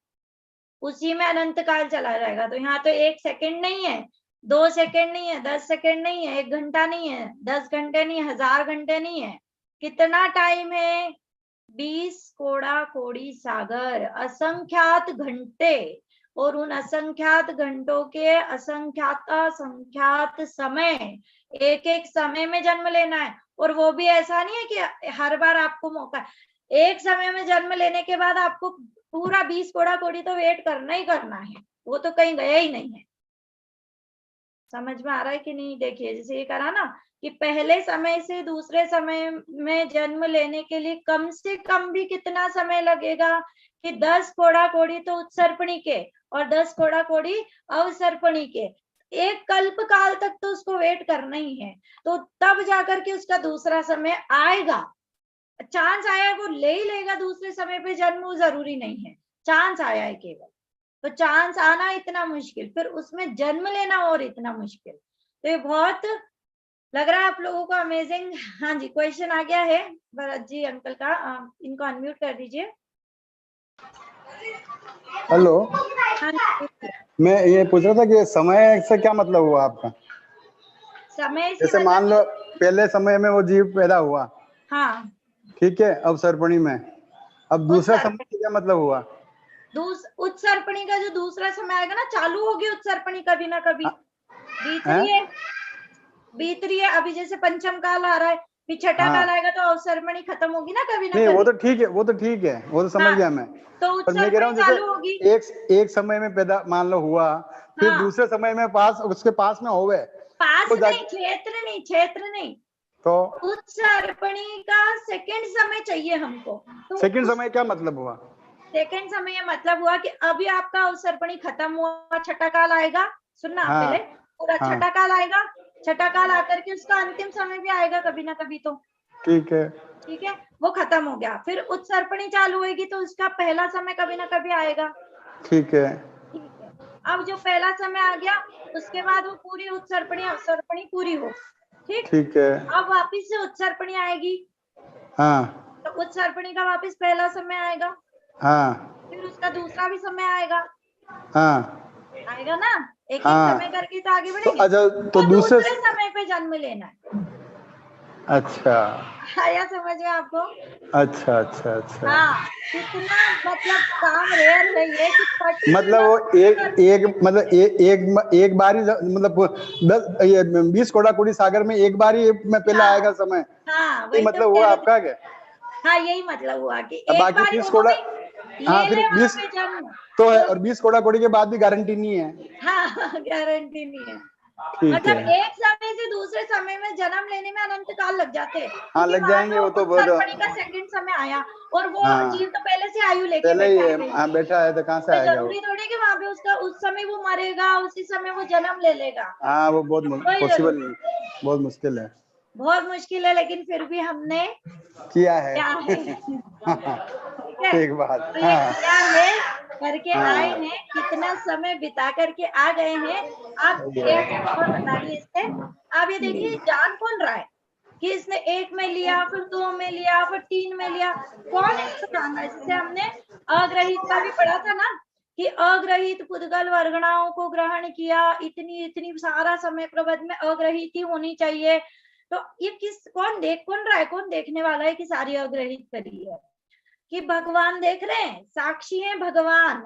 उसी में अनंत काल चला जाएगा। तो यहाँ तो 1 सेकंड नहीं है, 2 सेकंड नहीं है, 10 सेकंड नहीं है, 1 घंटा नहीं है, 10 घंटे नहीं है, 1000 घंटे नहीं है। कितना टाइम है? 20 कोड़ा कोड़ी सागर, असंख्यात घंटे, और उन असंख्यात घंटों के असंख्यात समय, एक एक समय में जन्म लेना है। और वो भी ऐसा नहीं है कि हर बार आपको मौका, एक समय में जन्म लेने के बाद आपको पूरा 20 कोड़ा कोड़ी तो वेट करना ही करना है, वो तो कहीं गया ही नहीं है। समझ में आ रहा है कि नहीं? देखिए जैसे ये करा ना कि पहले समय से दूसरे समय में जन्म लेने के लिए कम से कम भी कितना समय लगेगा कि 10 कोड़ा कोड़ी तो उत्सर्पणी के और 10 कोड़ा कोड़ी अवसर्पणी के, एक कल्प काल तक तो उसको वेट करना ही है। तो तब जाकर के उसका दूसरा समय आएगा। चांस आया है वो ले ही लेगा दूसरे समय पे जन्म, वो जरूरी नहीं है, चांस आया है केवल। तो चांस आना इतना मुश्किल, फिर उसमें जन्म लेना और इतना मुश्किल। तो ये बहुत लग रहा है आप लोगों को अमेजिंग। हाँ जी, क्वेश्चन आ गया है भरत जी अंकल का, इनको अनम्यूट कर दीजिए। हेलो, हाँ जी, मैं ये पूछ रहा था कि समय से क्या मतलब हुआ आपका? समय से जैसे मतलब, मान लो पहले समय में वो जीव पैदा हुआ, हाँ, ठीक है, अवसर्पणी में, अब दूसरा समय से क्या मतलब हुआ? उत्सर्पणी का जो दूसरा समय आएगा ना, चालू होगी उत्सर्पणी कभी ना कभी, बीत रही है, बीत रही है। अभी जैसे पंचम काल आ रहा है, फिर छठा काल आएगा तो अवसर्पणी खत्म होगी ना कभी ना नहीं, कभी। वो तो ठीक है, वो तो ठीक है, वो तो समझ गया मैं। तो पर मैं कह रहा उत्सर्पणी हूँ चालू होगी। जैसे एक समय में पैदा मान लो हुआ, फिर दूसरे समय में पास उसके पास में होवे, पास तो नहीं, क्षेत्र नहीं, तो उत्सर्पणी का सेकंड समय चाहिए हमको। तो सेकंड समय क्या मतलब हुआ? सेकंड समय मतलब हुआ कि अभी आपका उत्सर्पणी खत्म हुआ, छठा काल आएगा, सुनना पहले पूरा छठा काल आएगा, छठा काल आकर के उसका अंतिम समय भी आएगा कभी ना कभी। तो ठीक है, ठीक है, वो खत्म हो गया, फिर उत्सर्पणी चालू होगी तो उसका पहला समय कभी ना कभी आएगा। ठीक है, ठीक है, अब जो पहला समय आ गया उसके बाद वो पूरी उत्सर्पणी अवसर्पणी पूरी हो, ठीक है, अब वापिस से उत्सर्पणी आएगी, तो उत्सर्पणी का वापिस पहला समय आएगा, फिर उसका दूसरा भी समय आएगा, आएगा ना, एक एक समय करके तो आगे बढ़ेंगे। अच्छा, तो दूसरे समय पे जन्म लेना है। अच्छा, आया समझ में आपको? अच्छा अच्छा अच्छा, हाँ, कितना मतलब काम रेयर है ये कि मतलब वो एक बार ही, मतलब 20 कोड़ा कोड़ी सागर में एक बार ही में पहले आएगा समय। हाँ, ये मतलब हुआ आपका क्या? हाँ, यही मतलब हुआ कि एक बाकी बार 20 कोड़ा, हाँ, फिर 20 तो है, और 20 कोड़ा कोड़ी के बाद भी गारंटी नहीं है। हाँ, गारंटी नहीं है। ठीक मतलब है, एक समय से दूसरे समय में जन्म लेने में अनंत काल लग जाते हैं। हाँ, लग जाएंगे, वो तो बहुत, उत्सर्पणी का सेकंड समय आया और वो जीव तो पहले से आयु लेके पहले ही बैठा है। हाँ, बैठा है, तो कहाँ से आएगा वो? जरूरी थोड़ी कि वहां पे उसका उस समय वो मरेगा, उसी समय वो जन्म ले लेगा। हाँ, वो बहुत पॉसिबल नहीं, बहुत मुश्किल है, बहुत मुश्किल है, लेकिन फिर भी हमने किया है। क्या है ठीक है, एक बात, तो ये किया है, करके आए हैं, कितना समय बिता करके आ गए हैं। आप एक और बताइए इससे, आप ये देखिए जान कौन रहा है कि इसने 1 में लिया, फिर 2 में लिया, फिर 3 में लिया, कौन इसको जान रहा है? जैसे हमने अग्रहित का भी पढ़ा था ना कि अग्रहित पुद्गल वर्गणाओं को ग्रहण किया, इतनी इतनी सारा समय प्रबंध में अग्रहित ही होनी चाहिए। तो ये कौन रहा है, कौन देखने वाला है कि सारी अग्रहित करी है? कि भगवान देख रहे हैं, साक्षी है भगवान।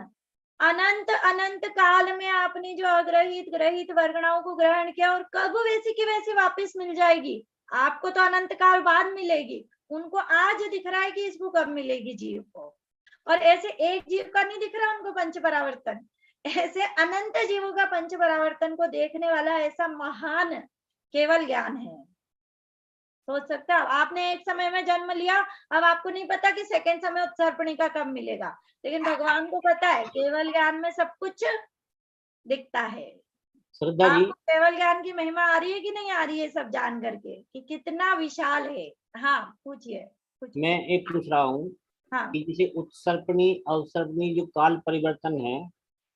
अनंत अनंत काल में आपने जो अग्रहित ग्रहित वर्गणाओं को ग्रहण किया, और कब वैसी की वैसी वापस मिल जाएगी आपको, तो अनंत काल बाद मिलेगी, उनको आज दिख रहा है कि इसको कब मिलेगी जीव को। और ऐसे एक जीव का नहीं दिख रहा उनको पंच परावर्तन, ऐसे अनंत जीवों का पंच परावर्तन को देखने वाला ऐसा महान केवल ज्ञान है। सोच सकते हो? आपने एक समय में जन्म लिया, अब आपको नहीं पता कि सेकंड समय उत्सर्पणिका कब मिलेगा, लेकिन भगवान को पता है। केवल ज्ञान में सब कुछ दिखता है। श्रद्धा जी, आपको केवल ज्ञान की महिमा आ रही है कि नहीं आ रही है, सब जान करके कि कितना विशाल है? हाँ पूछिए। मैं एक पूछ रहा हूँ हाँ कि जैसे उत्सर्पणी अवसर्पणी जो काल परिवर्तन है,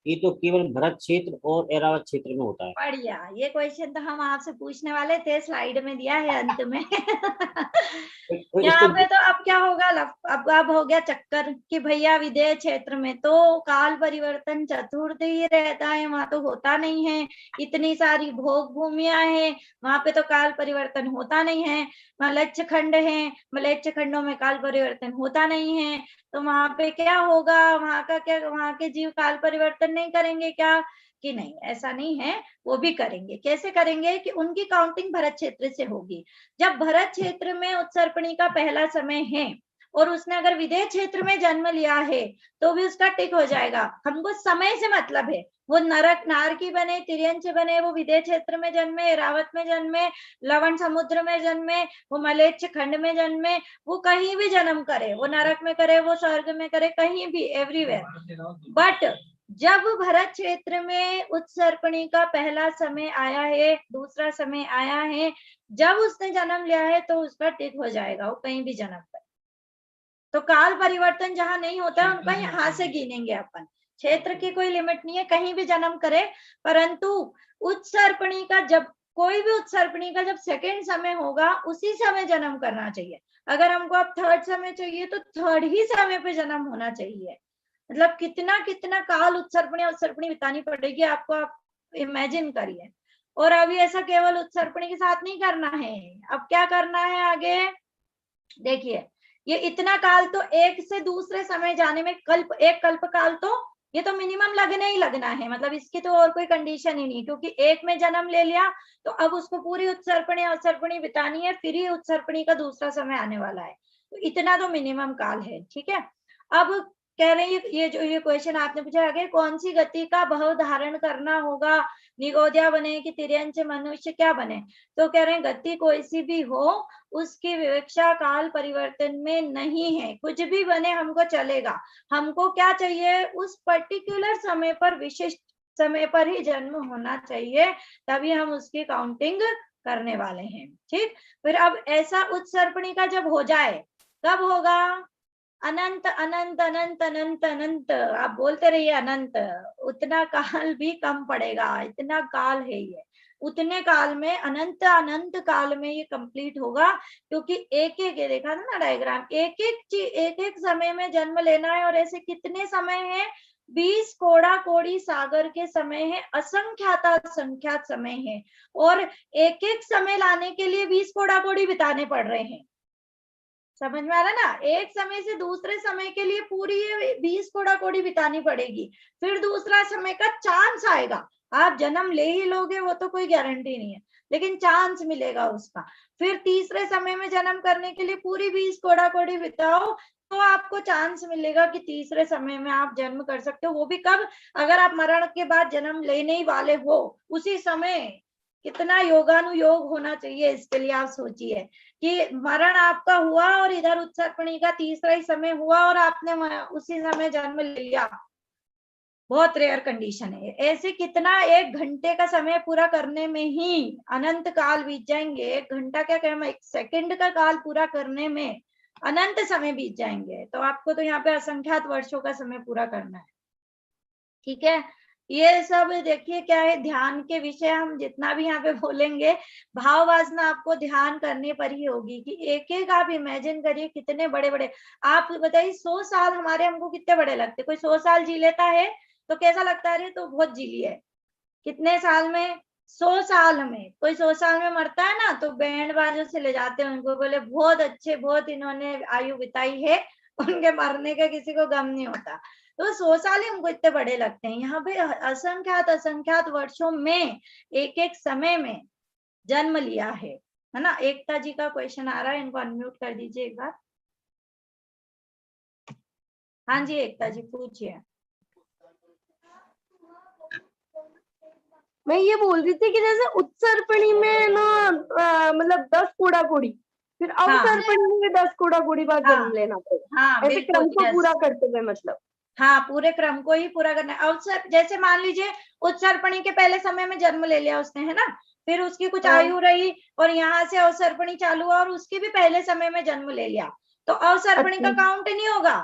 ये तो केवल भरत क्षेत्र और ऐरावत क्षेत्र में होता है। बढ़िया, ये क्वेश्चन तो हम आपसे पूछने वाले थे, स्लाइड में दिया है अंत में। तो यहाँ इसको पे तो अब क्या होगा, अब हो गया चक्कर कि भैया विदेह क्षेत्र में तो काल परिवर्तन चतुर्थ ही रहता है, वहां तो होता नहीं है। इतनी सारी भोग भूमियां हैं, वहां पे तो काल परिवर्तन होता नहीं है। मलच्छ खंड है, मलच्छ खंडों में काल परिवर्तन होता नहीं है। तो वहां पे क्या होगा, वहां का क्या, वहां के जीव काल परिवर्तन नहीं करेंगे क्या? कि नहीं, ऐसा नहीं है, वो भी करेंगे। कैसे करेंगे कि उनकी काउंटिंग भरत क्षेत्र से होगी। जब भरत क्षेत्र में उत्सर्पणी का पहला समय है और उसने अगर विदेह क्षेत्र में जन्म लिया है तो भी उसका टिक हो जाएगा। हमको समय से मतलब है, वो नरक नार की बने, तिर्यंच बने, वो विदेह क्षेत्र में जन्मे, रावत में जन्मे, लवण समुद्र में जन्मे, वो मलेच्छ खंड में जन्मे, वो कहीं भी जन्म करे, वो नरक में करे, वो स्वर्ग में करे, कहीं भी, एवरीवेयर। बट जब भरत क्षेत्र में उत्सर्पणी का पहला समय आया है, दूसरा समय आया है, जब उसने जन्म लिया है तो उसका टिक हो जाएगा, वो कहीं भी जन्म करे। तो काल परिवर्तन जहां नहीं होता है उनका यहाँ से गिनेंगे अपन। क्षेत्र की कोई लिमिट नहीं है, कहीं भी जन्म करे। परंतु उत्सर्पणी का जब कोई भी उत्सर्पणी का जब सेकंड समय होगा उसी समय जन्म करना चाहिए। अगर हमको अब थर्ड समय चाहिए तो थर्ड ही समय पे जन्म होना चाहिए। मतलब कितना कितना काल उत्सर्पणी बितानी पड़ेगी आपको, आप इमेजिन करिए। और अभी ऐसा केवल उत्सर्पणी के साथ नहीं करना है, अब क्या करना है आगे देखिए। ये इतना काल तो एक से दूसरे समय जाने में एक कल्प काल तो ये तो मिनिमम लगना ही लगना है, मतलब इसकी तो और कोई कंडीशन ही नहीं, क्योंकि एक में जन्म ले लिया तो अब उसको पूरी उत्सर्पणी बितानी है, फिर ही उत्सर्पणी का दूसरा समय आने वाला है। तो इतना तो मिनिमम काल है, ठीक है। अब कह रहे हैं ये जो ये क्वेश्चन आपने पूछा आगे, कौन सी गति का भाव धारण करना होगा, निगोदिया बने कि तिर्यंच मनुष्य क्या बने? तो कह रहे हैं गति कोई सी भी हो उसकी विवक्षा काल परिवर्तन में नहीं है, कुछ भी बने हमको चलेगा। हमको क्या चाहिए, उस पर्टिकुलर समय पर, विशिष्ट समय पर ही जन्म होना चाहिए, तभी हम उसकी काउंटिंग करने वाले हैं, ठीक। फिर अब ऐसा उत्सर्पणी का जब हो जाए, कब होगा? अनंत अनंत अनंत अनंत अनंत, आप बोलते रहिए अनंत, उतना काल भी कम पड़ेगा, इतना काल है ये। उतने काल में, अनंत अनंत काल में ये कंप्लीट होगा, क्योंकि एक एक, ये देखा था ना डायग्राम, एक एक समय में जन्म लेना है। और ऐसे कितने समय है? 20 कोड़ा कोड़ी सागर के समय है, असंख्यात असंख्यात समय है। और एक एक समय लाने के लिए 20 कोड़ा कोड़ी बिताने पड़ रहे हैं, समझ में आ रहा ना? एक समय से दूसरे समय के लिए पूरी 20 कोड़ा कोड़ी बितानी पड़ेगी, फिर दूसरा समय का चांस आएगा। आप जन्म ले ही लोगे वो तो कोई गारंटी नहीं है, लेकिन चांस मिलेगा उसका। फिर तीसरे समय में जन्म करने के लिए पूरी 20 कोड़ा कोड़ी बिताओ, तो आपको चांस मिलेगा कि तीसरे समय में आप जन्म कर सकते हो। वो भी कब? अगर आप मरण के बाद जन्म लेने ही वाले हो उसी समय। कितना योगानुयोग होना चाहिए इसके लिए, आप सोचिए कि मरण आपका हुआ और इधर उत्सर्पणी का तीसरा ही समय हुआ और आपने उसी समय जन्म ले लिया। बहुत रेयर कंडीशन है ऐसे। कितना, 1 घंटे का समय पूरा करने में ही अनंत काल बीत जाएंगे। 1 घंटा क्या कहना, 1 सेकंड का काल पूरा करने में अनंत समय बीत जाएंगे। तो आपको तो यहाँ पे असंख्यात वर्षों का समय पूरा करना है, ठीक है। ये सब देखिए क्या है, ध्यान के विषय हम जितना भी यहाँ पे बोलेंगे, भाव वासना आपको ध्यान करने पर ही होगी। कि एक एक आप इमेजिन करिए कितने बड़े बड़े, आप बताइए 100 साल हमारे हमको कितने बड़े लगते? कोई 100 साल जी लेता है तो कैसा लगता है? तो बहुत जी लिया है। कितने साल में? 100 साल में। कोई 100 साल में मरता है ना तो बैंड बाजों से ले जाते हैं उनको, बोले बहुत अच्छे, बहुत इन्होंने आयु बिताई है, उनके मरने का किसी को गम नहीं होता। तो 100 साल ही हमको इतने बड़े लगते हैं। यहाँ पे असंख्यात असंख्यात वर्षों में एक एक समय में जन्म लिया है ना। एकता जी का क्वेश्चन आ रहा है, इनको अनम्यूट कर दीजिए एक बार। हाँ जी एकता जी पूछिए। मैं ये बोल रही थी कि जैसे उत्सर्पणी में ना मतलब 10 कोड़ा कोड़ी, फिर अवसर्पणी में 10 कोड़ा कोड़ी बार हाँ, जन्म लेना पड़ेगा, हाँ ऐसे बिल्कुल, क्रम को yes. पूरा करते हुए मतलब। हाँ, पूरे क्रम को ही पूरा करना है। अवसर जैसे मान लीजिए उत्सर्पणी के पहले समय में जन्म ले लिया उसने, है ना, फिर उसकी कुछ हाँ। आयु रही और यहाँ से अवसर्पणी चालू हुआ और उसकी भी पहले समय में जन्म ले लिया, तो अवसर्पणी का अच्छा। काउंट नहीं होगा।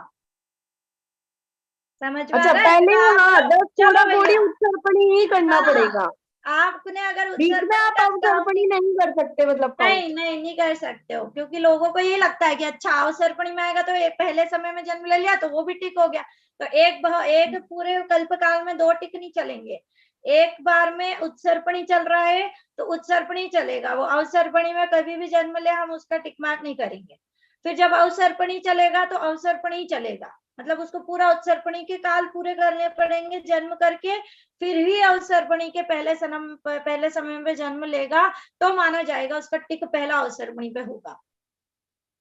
समझ में आ अच्छा, रहा है? पहले तो हाँ आप 10 कोड़ा चलो कोड़ी भैया, उत्सर्पणी ही करना हाँ, पड़ेगा, आपने अगर बीच में उत्सर्पणी आप का अवसर्पणी नहीं कर सकते मतलब काउंट। नहीं कर सकते हो, क्योंकि लोगों को ये लगता है कि अच्छा अवसर्पणी में आएगा तो एक पहले समय में जन्म ले लिया तो वो भी टिक हो गया, तो एक पूरे कल्प काल में 2 टिक नहीं चलेंगे। एक बार में उत्सर्पणी चल रहा है तो उत्सर्पणी चलेगा, वो अवसर्पणी में कभी भी जन्म ले हम उसका टिक मार्क नहीं करेंगे। फिर जब अवसर्पणी चलेगा तो अवसर्पणी चलेगा, मतलब उसको पूरा उत्सर्पणी के काल पूरे करने पड़ेंगे जन्म करके, फिर ही अवसर्पणी के पहले समय में जन्म लेगा तो माना जाएगा उसका टिक पहला अवसर्पणी पे होगा।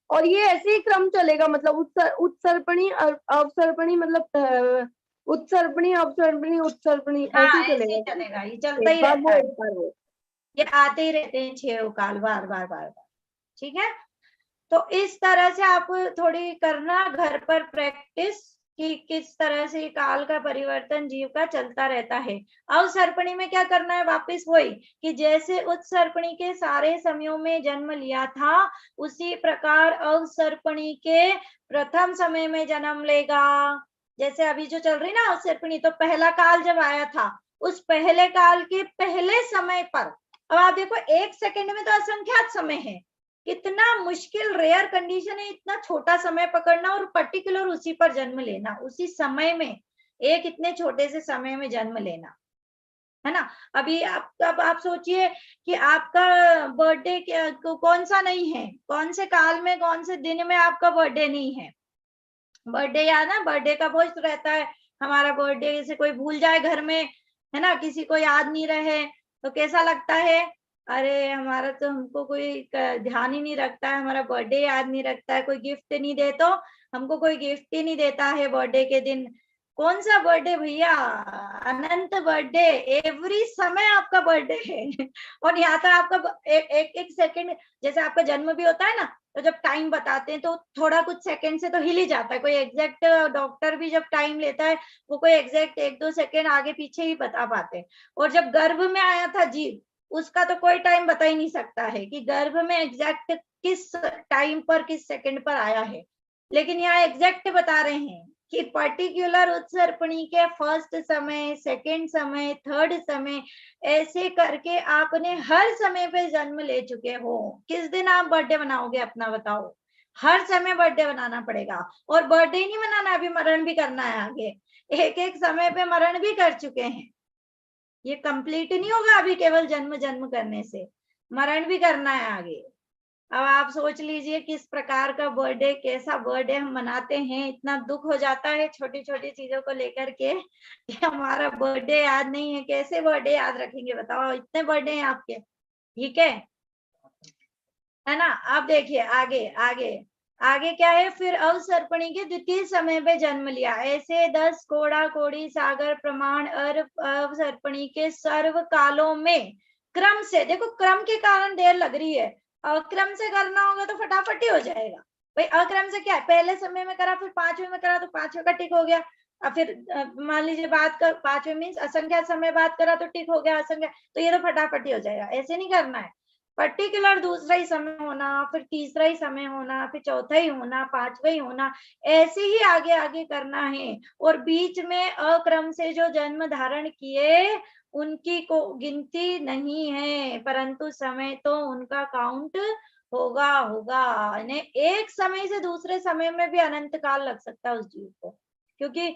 और ये ऐसे ही क्रम चलेगा मतलब उत्सर्पणी अवसर्पणी मतलब उत्सर्पणी अवसर्पणी उत्सर्पणी ऐसे हाँ, ही ऐसे ही चलेगा, चलेगा, ये चलता ही एक बार रहता वो है, एक बार वो। ये आते ही रहते हैं 6 काल बार बार। ठीक है, तो इस तरह से आप थोड़ी करना घर पर प्रैक्टिस कि किस तरह से काल का परिवर्तन जीव का चलता रहता है। अवसर्पणी में क्या करना है, वापस वही कि जैसे उत्सर्पणी के सारे समयों में जन्म लिया था उसी प्रकार अवसर्पणी के प्रथम समय में जन्म लेगा। जैसे अभी जो चल रही ना अवसर्पणी, तो पहला काल जब आया था उस पहले काल के पहले समय पर, अब आप देखो 1 सेकंड में तो असंख्यात समय है, कितना मुश्किल रेयर कंडीशन है इतना छोटा समय पकड़ना और पर्टिकुलर उसी पर जन्म लेना, उसी समय में एक इतने छोटे से समय में जन्म लेना, है ना। अभी अब आप सोचिए कि आपका बर्थडे कौन सा नहीं है, कौन से काल में कौन से दिन में आपका बर्थडे नहीं है। बर्थडे याद ना, बर्थडे का बोझ तो रहता है, हमारा बर्थडे जैसे कोई भूल जाए घर में, है ना, किसी को याद नहीं रहे तो कैसा लगता है, अरे हमारा तो हमको कोई ध्यान ही नहीं रखता है, हमारा बर्थडे याद नहीं रखता है, कोई गिफ्ट नहीं दे तो हमको कोई गिफ्ट ही नहीं देता है बर्थडे के दिन। कौन सा बर्थडे भैया, अनंत बर्थडे, एवरी समय आपका बर्थडे है और यहाँ तक आपका एक सेकंड, जैसे आपका जन्म भी होता है ना तो जब टाइम बताते हैं तो थोड़ा कुछ सेकंड से तो हिल ही जाता है, कोई एग्जैक्ट डॉक्टर भी जब टाइम लेता है वो कोई एग्जैक्ट 1-2 सेकंड आगे पीछे ही बता पाते हैं। और जब गर्भ में आया था जीव उसका तो कोई टाइम बता ही नहीं सकता है कि गर्भ में एग्जैक्ट किस टाइम पर किस सेकंड पर आया है, लेकिन यहाँ एग्जैक्ट बता रहे हैं कि पर्टिकुलर उत्सर्पणी के फर्स्ट समय, सेकंड समय, थर्ड समय, ऐसे करके आपने हर समय पे जन्म ले चुके हो। किस दिन आप बर्थडे मनाओगे अपना बताओ, हर समय बर्थडे बनाना पड़ेगा, और बर्थडे ही नहीं मनाना, अभी मरण भी करना है आगे, एक समय पे मरण भी कर चुके हैं, ये कंप्लीट नहीं होगा अभी केवल जन्म करने से, मरण भी करना है आगे। अब आप सोच लीजिए किस प्रकार का बर्थडे, कैसा बर्थडे हम मनाते हैं, इतना दुख हो जाता है छोटी छोटी चीजों को लेकर के कि हमारा बर्थडे याद नहीं है, कैसे बर्थडे याद रखेंगे बताओ, इतने बर्थडे हैं आपके, ठीक है ना। अब देखिए आगे आगे आगे क्या है, फिर अवसर्पणी के द्वितीय समय पे जन्म लिया, ऐसे 10 कोड़ा कोड़ी सागर प्रमाण अवसर्पणी के सर्व कालों में क्रम से, देखो क्रम के कारण देर लग रही है, अक्रम से करना होगा तो फटाफट ही हो जाएगा भाई। अक्रम से क्या है, पहले समय में करा फिर 5वें में करा तो 5वें का टिक हो गया, और फिर मान लीजिए बात कर 5वें मीन्स असंख्या समय बात करा तो टिक हो गया असंख्या, तो ये तो फटाफट ही हो जाएगा, ऐसे नहीं करना है, पर्टिकुलर दूसरा ही समय होना, फिर तीसरा ही समय होना, फिर चौथा ही होना, 5वां ही होना, ऐसे ही आगे आगे करना है। और बीच में अक्रम से जो जन्म धारण किए उनकी को गिनती नहीं है, परंतु समय तो उनका काउंट होगा यानी एक समय से दूसरे समय में भी अनंत काल लग सकता है उस जीव को, क्योंकि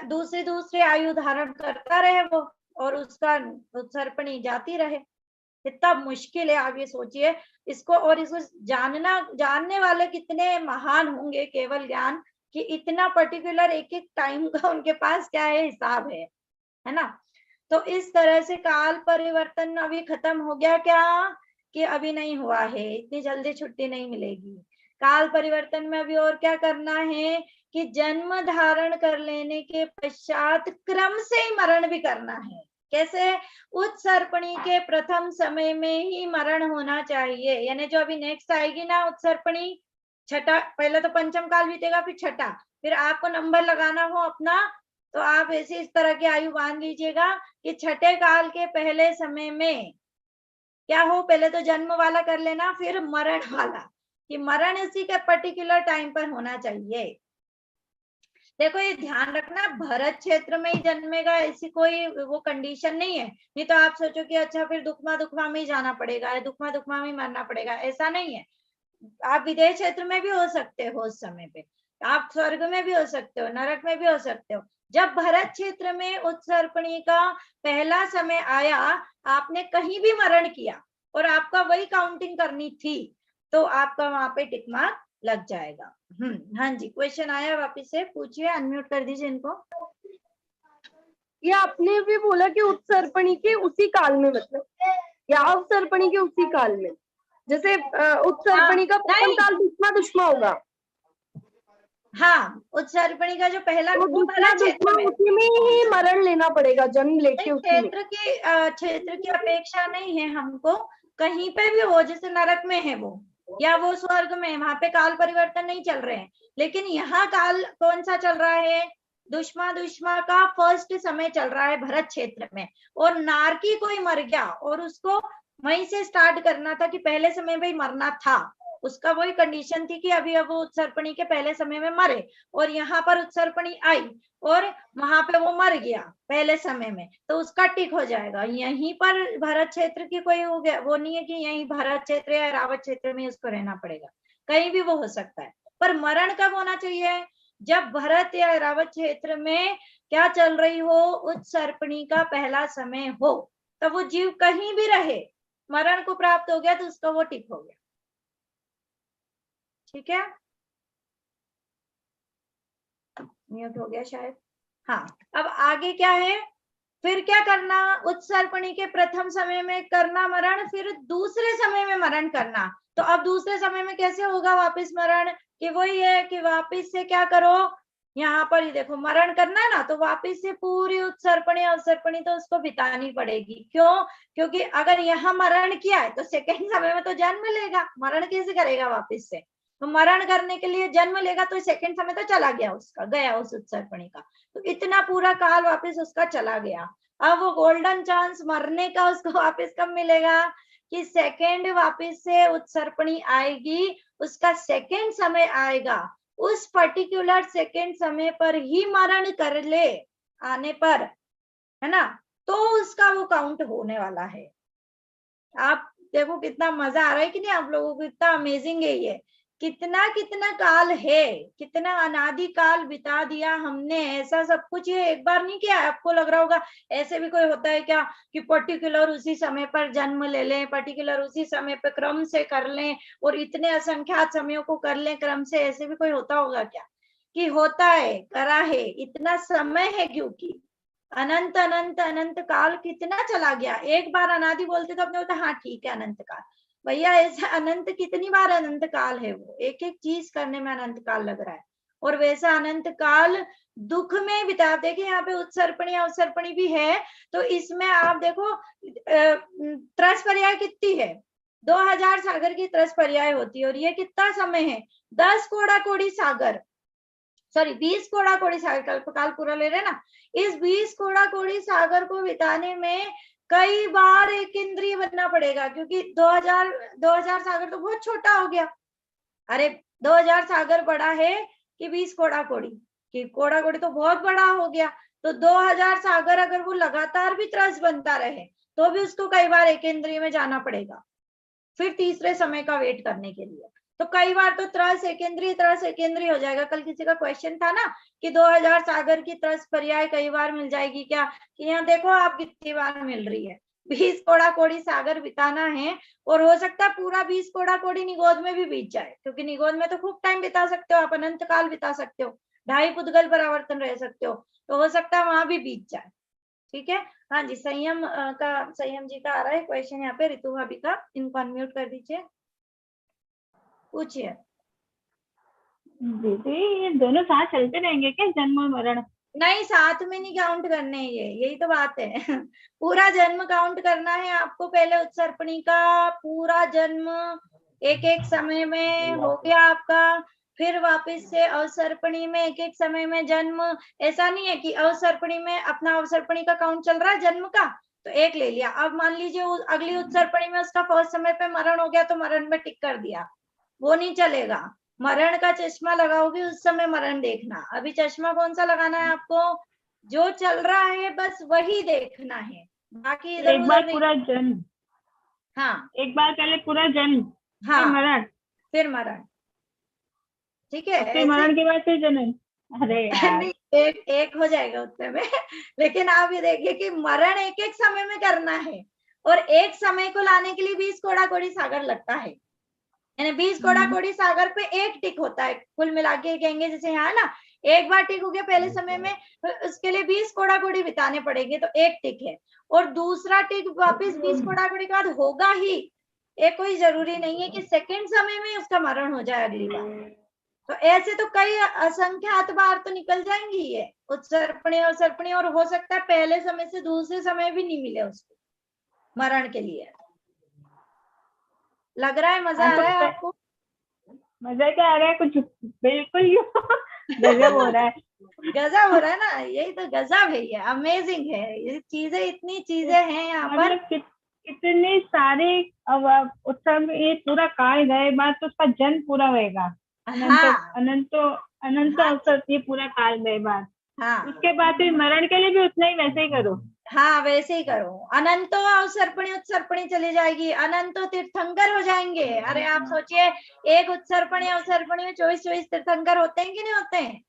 दूसरी आयु धारण करता रहे वो और उसका उत्सर्पणी जाती रहे, कितना मुश्किल है आप ये सोचिए इसको। और इसको जानने वाले कितने महान होंगे केवल ज्ञान कि इतना पर्टिकुलर एक एक टाइम का उनके पास क्या है हिसाब है ना। तो इस तरह से काल परिवर्तन अभी खत्म हो गया क्या, कि अभी नहीं हुआ है, इतनी जल्दी छुट्टी नहीं मिलेगी। काल परिवर्तन में अभी और क्या करना है कि जन्म धारण कर लेने के पश्चात क्रम से ही मरण भी करना है, कैसे? उत्सर्पणी के प्रथम समय में ही मरण होना चाहिए, यानी जो अभी नेक्स्ट आएगी ना उत्सर्पणी, छठा, पहले तो पंचम काल बीतेगा फिर छठा, फिर आपको नंबर लगाना हो अपना, तो आप ऐसे इस तरह की आयु बांध लीजिएगा कि छठे काल के पहले समय में क्या हो, पहले तो जन्म वाला कर लेना, फिर मरण वाला, कि मरण इसी के पर्टिकुलर टाइम पर होना चाहिए। देखो ये ध्यान रखना, भरत क्षेत्र में ही जन्मेगा ऐसी कोई वो कंडीशन नहीं है, नहीं तो आप सोचो कि अच्छा फिर दुखमा में ही जाना पड़ेगा, दुखमा में ही मरना पड़ेगा, ऐसा नहीं है। आप विदेश क्षेत्र में भी हो सकते हो उस समय पे, आप स्वर्ग में भी हो सकते हो, नरक में भी हो सकते हो। जब भरत क्षेत्र में उत्सर्पणी का पहला समय आया, आपने कहीं भी मरण किया और आपका वही काउंटिंग करनी थी, तो आपका वहां पे टिक मार्क लग जाएगा। हाँ जी, क्वेश्चन आया, वापिस से पूछिए, अनम्यूट कर दीजिए इनको। ये आपने भी बोला कि उत्सर्पणी के उसी काल में, मतलब या अवसर्पणी के उसी काल में, जैसे उत्सर्पणी का प्रथम काल दुष्मा होगा। हाँ, उत्सर्पणी का जो पहला तो उसी में ही मरण लेना पड़ेगा, जन्म लेके उसी में। क्षेत्र की अपेक्षा नहीं है हमको, कहीं पे भी हो, जैसे नरक में है वो या वो स्वर्ग में, वहां पे काल परिवर्तन नहीं चल रहे हैं, लेकिन यहाँ काल कौन सा चल रहा है? दुष्मा का फर्स्ट समय चल रहा है भरत क्षेत्र में, और नारकी कोई मर गया और उसको वहीं से स्टार्ट करना था कि पहले समय में ही मरना था, उसका वही कंडीशन थी कि अभी अब वो उत्सर्पणी के पहले समय में मरे, और यहाँ पर उत्सर्पणी आई और वहां पे वो मर गया पहले समय में, तो उसका टिक हो जाएगा। यहीं पर भरत क्षेत्र की कोई हो गया वो नहीं है कि यहीं भरत क्षेत्र या रावत क्षेत्र में उसको रहना पड़ेगा, कहीं भी वो हो सकता है। पर मरण कब होना चाहिए? जब भरत या रावत क्षेत्र में क्या चल रही हो, उत्सर्पणी का पहला समय हो, तब वो जीव कहीं भी रहे, मरण को प्राप्त हो गया तो उसका वो टिक हो गया। ठीक है, म्यूट हो गया शायद। हाँ, अब आगे क्या है, फिर क्या करना? उत्सर्पणी के प्रथम समय में करना मरण, फिर दूसरे समय में मरण करना। तो अब दूसरे समय में कैसे होगा वापस मरण? कि वही है कि वापस से क्या करो, यहाँ पर ही देखो, मरण करना है ना, तो वापस से पूरी उत्सर्पणी अवसर्पणी तो उसको बितानी पड़ेगी। क्यों? क्योंकि अगर यहाँ मरण किया है तो सेकंड समय में तो जन्म लेगा, मरण कैसे करेगा वापस से? तो मरण करने के लिए जन्म लेगा, तो सेकंड समय तो चला गया उसका, गया उस उत्सर्पणी का, तो इतना पूरा काल वापस उसका चला गया। अब वो गोल्डन चांस मरने का उसको वापस कब मिलेगा? कि सेकंड वापस से उत्सर्पणी आएगी, उसका सेकंड समय आएगा, उस पर्टिकुलर सेकंड समय पर ही मरण कर ले आने पर, है ना, तो उसका वो काउंट होने वाला है। आप देखो कितना मजा आ रहा है कि नहीं आप लोगों को, इतना अमेजिंग है ये, कितना कितना काल है, कितना अनादि काल बिता दिया हमने, ऐसा सब कुछ ये एक बार नहीं किया। आपको लग रहा होगा ऐसे भी कोई होता है क्या कि पर्टिकुलर उसी समय पर जन्म ले लें, पर्टिकुलर उसी समय पर क्रम से कर लें और इतने असंख्यात समयों को कर लें क्रम से, ऐसे भी कोई होता होगा क्या? कि होता है, करा है, इतना समय है, क्योंकि अनंत अनंत अनंत काल कितना चला गया। एक बार अनादि बोलते तो अपने बोलते हाँ ठीक है अनंत काल, भैया ऐसा अनंत कितनी बार अनंत काल है, वो एक एक चीज करने में अनंत काल लग रहा है। और वैसा अनंत काल दुख में बिता, देखिए यहाँ पे उत्सर्पणी अवसर्पणी भी है, तो इसमें आप देखो त्रस पर्याय कितनी है, 2000 सागर की त्रस पर्याय होती है, और ये कितना समय है, 10 कोड़ा कोड़ी सागर, सॉरी 20 कोड़ा कोड़ी सागर, काल पूरा ले रहे ना, इस 20 कोड़ा कोड़ी सागर को बिताने में कई बार एक इंद्रिय बनना पड़ेगा, क्योंकि 2000 सागर तो बहुत छोटा हो गया। अरे 2000 सागर बड़ा है कि 20 कोड़ा कोड़ी, कि कोड़ा कोड़ी तो बहुत बड़ा हो गया, तो 2000 सागर अगर वो लगातार भी त्रस बनता रहे तो भी उसको कई बार एक इंद्रिय में जाना पड़ेगा, फिर तीसरे समय का वेट करने के लिए। तो कई बार तो त्रस एकेंद्रीय हो जाएगा। कल किसी का क्वेश्चन था ना कि 2000 सागर की त्रस पर्याय कई बार मिल जाएगी क्या, कि यहाँ देखो आप कितनी बार मिल रही है, 20 कोड़ा कोड़ी सागर बिताना है, और हो सकता है पूरा 20 कोड़ा कोड़ी निगोद में भी बीत जाए, क्योंकि निगोद में तो खूब टाइम बिता सकते हो आप, अनंत काल बिता सकते हो, 2.5 पुद्गल परावर्तन रह सकते हो, तो हो सकता है वहां भी बीत जाए। ठीक है, हाँ जी, संयम जी का आ रहा है क्वेश्चन यहाँ पे, ऋतु भाभी का, इनको अनम्यूट कर दीजिए, पूछिए। दीदी ये दोनों साथ चलते रहेंगे क्या, जन्म और मरण? नहीं, साथ में नहीं काउंट करने, ये यही तो बात है। पूरा जन्म काउंट करना है आपको। पहले उत्सर्पणी का पूरा जन्म एक एक समय में हो गया आपका, फिर वापस से अवसर्पणी में एक एक समय में जन्म। ऐसा नहीं है कि अवसर्पणी में अपना अवसर्पणी का काउंट चल रहा है जन्म का, तो एक ले लिया। अब मान लीजिए अगली उत्सर्पणी में उसका फर्स्ट समय पे मरण हो गया तो मरण में टिक कर दिया, वो नहीं चलेगा। मरण का चश्मा लगाओगे उस समय मरण देखना। अभी चश्मा कौन सा लगाना है आपको? जो चल रहा है बस वही देखना है, बाकी इधर एक बार उधर पूरा नहीं। जन्म, हाँ एक बार पहले पूरा जन्म, फिर हाँ, मरण, फिर मरण। ठीक है, और फिर ऐसे। मरण के बाद फिर जन्म। अरे यार, नहीं, एक हो जाएगा उत्तर में। लेकिन आप ये देखिए कि मरण एक एक समय में करना है, और एक समय को लाने के लिए 20 कोड़ा कोड़ी सागर लगता है। यानी 20 कोड़ा कोड़ी सागर पे एक टिक होता है। कुल मिला के कहेंगे जैसे यहाँ ना, एक बार टिक हो गया पहले समय में, तो उसके लिए 20 कोड़ा कोड़ी बिताने पड़ेंगे, तो एक टिक है। और दूसरा टिक वापस 20 कोड़ा कोड़ी के बाद होगा ही। ये कोई जरूरी नहीं है कि सेकंड समय में उसका मरण हो जाए अगली बार। तो ऐसे तो कई असंख्यात बार तो निकल जाएंगी ये उत्सर्पणी अवसर्पणी, और हो सकता है पहले समय से दूसरे समय भी नहीं मिले उसको मरण के लिए। लग रहा है मजा आ रहा है आपको? मजा क्या आ रहा है, कुछ बिल्कुल ही गजब हो रहा है। गजब हो रहा है ना, यही तो गजब है, ये अमेजिंग है। ये चीजें, इतनी चीजें हैं यहाँ पर। मतलब कितने सारे उत्सव, ये पूरा काल गए बाद तो उसका जन्म पूरा होएगा। अनंत हाँ अनंत अनंत हाँ अवसर, ये पूरा काल गए बाद, हाँ उसके बाद फिर मरण के लिए भी उतना ही वैसे ही करो। हाँ, वैसे ही करो। अनंतो अवसर्पणी उत्सर्पणी चली जाएगी, अनंतो तीर्थंकर हो जाएंगे। अरे आप सोचिए, एक उत्सर्पणी अवसर्पणी में 24 तीर्थंकर होते हैं कि नहीं होते हैं?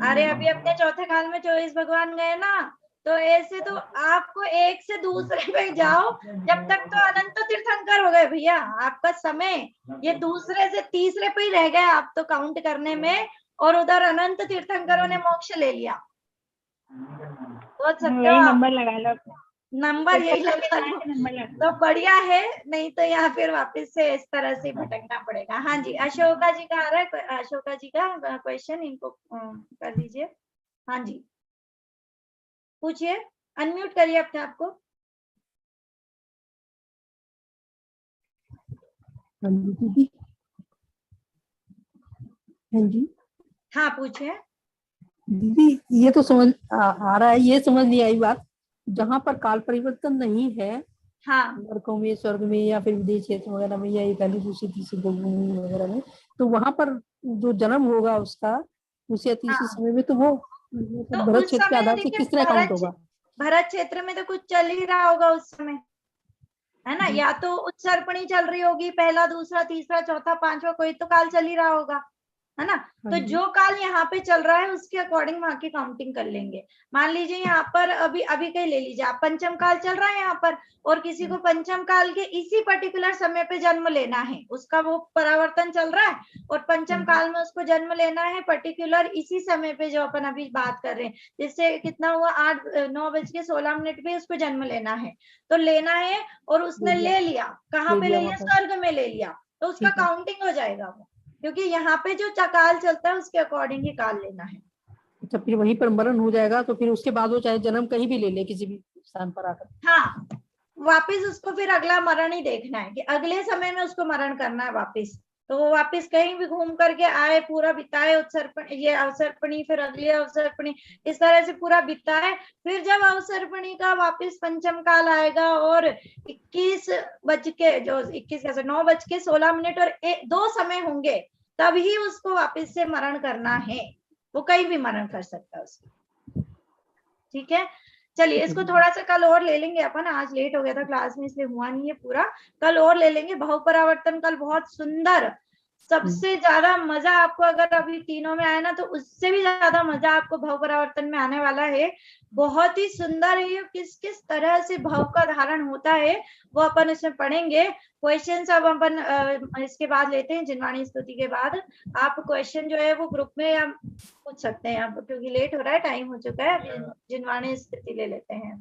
अरे अभी अपने चौथे काल में 24 भगवान गए ना, तो ऐसे तो आपको एक से दूसरे पे जाओ, जब तक तो अनंत तीर्थंकर हो गए भैया। आपका समय ये दूसरे से तीसरे पे ही रह गए आप तो काउंट करने में, और उधर अनंत तीर्थंकरों ने मोक्ष ले लिया। सोच सकते हो यही आप, नंबर लगा लो, नंबर यही लगा लो। नंबर लगा तो बढ़िया है, नहीं तो यहाँ फिर वापस से इस तरह से भटकना पड़ेगा। हाँ जी, अशोका जी का आ रहा है, अशोका जी का क्वेश्चन, इनको कर दीजिए। हाँ जी, पूछिए, अनम्यूट करिए अपने आप को। हाँ जी दीदी। हाँ जी हाँ पूछिए। दीदी, ये तो समझ आ रहा है, ये समझ नहीं आई बात। जहाँ पर काल परिवर्तन नहीं है, हाँ नरकों में, स्वर्ग में, या फिर विदेश क्षेत्र वगैरह में, या ये पहली दूसरी तीसरी भूमि वगैरह में, तो वहां पर जो जन्म होगा उसका दूसरी तीसरी हाँ, समय में, तो वो तो मतलब भरत उस क्षेत्र के समय आधार से देखिए, किस तरह काउंट होगा? भरत क्षेत्र में तो कुछ चल ही रहा होगा उस समय, है ना? या तो उत्सर्पणी चल रही होगी, पहला दूसरा तीसरा चौथा पांचवा, कोई तो काल चल ही रहा होगा, है ना? तो जो काल यहाँ पे चल रहा है उसके अकॉर्डिंग वहां की काउंटिंग कर लेंगे। मान लीजिए यहाँ पर अभी अभी कहीं ले लीजिए आप, पंचम काल चल रहा है यहाँ पर, और किसी को पंचम काल के इसी पर्टिकुलर समय पे जन्म लेना है, उसका वो परावर्तन चल रहा है, और पंचम काल में उसको जन्म लेना है पर्टिकुलर इसी समय पे जो अपन अभी बात कर रहे हैं, जिससे कितना हुआ 9:16 पे उसको जन्म लेना है, तो लेना है, और उसने ले लिया, कहाँ पे ले लिया? स्वर्ग में ले लिया, तो उसका काउंटिंग हो जाएगा वो, क्योंकि यहाँ पे जो काल चलता है उसके अकॉर्डिंग ही काल लेना है। अच्छा, फिर वहीं पर मरण हो जाएगा, तो फिर उसके बाद वो चाहे जन्म कहीं भी ले ले, किसी भी स्थान पर आकर। हाँ, वापिस उसको फिर अगला मरण ही देखना है कि अगले समय में उसको मरण करना है वापिस, तो वो वापिस कहीं भी घूम करके आए, पूरा बिताए उत्सर्पणी, ये अवसर्पणी, फिर अगली अवसर्पणी, इस तरह से पूरा बिताए। फिर जब अवसर्पणी का वापिस पंचम काल आएगा, और 9:16 और 2 समय होंगे, तभी उसको वापिस से मरण करना है। वो कहीं भी मरण कर सकता है उसको। ठीक है, चलिए इसको थोड़ा सा कल और ले लेंगे अपन, आज लेट हो गया था क्लास में इसलिए हुआ नहीं है पूरा, कल और ले लेंगे। बहुपरावर्तन कल बहुत सुंदर, सबसे ज्यादा मजा आपको अगर अभी तीनों में आया ना, तो उससे भी ज्यादा मजा आपको बहुपरावर्तन में आने वाला है। बहुत ही सुंदर है, किस किस तरह से भाव का धारण होता है वो अपन इसमें पढ़ेंगे। क्वेश्चन अब अपन इसके बाद लेते हैं, जिनवाणी स्तुति के बाद। आप क्वेश्चन जो है वो ग्रुप में या पूछ सकते हैं अब, क्योंकि लेट हो रहा है, टाइम हो चुका है। अभी जिनवाणी स्तुति ले लेते हैं।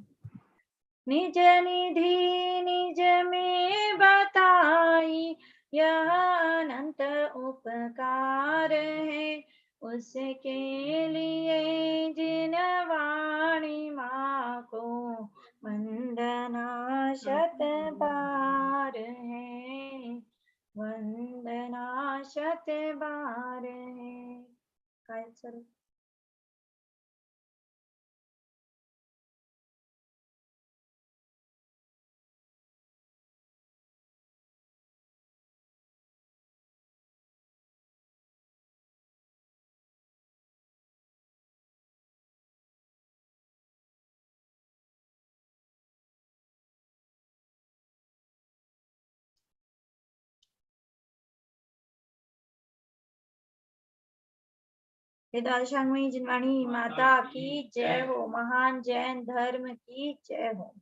निज निधि निज में बताई, यह अनंत उपकार है, उसके लिए जिन वाणी माँ को वंदना शत बार है, वंदना शत बार है। काय स्वरूप। वेदांशांगमयी जिनवाणी माता की जय हो। महान जैन धर्म की जय हो।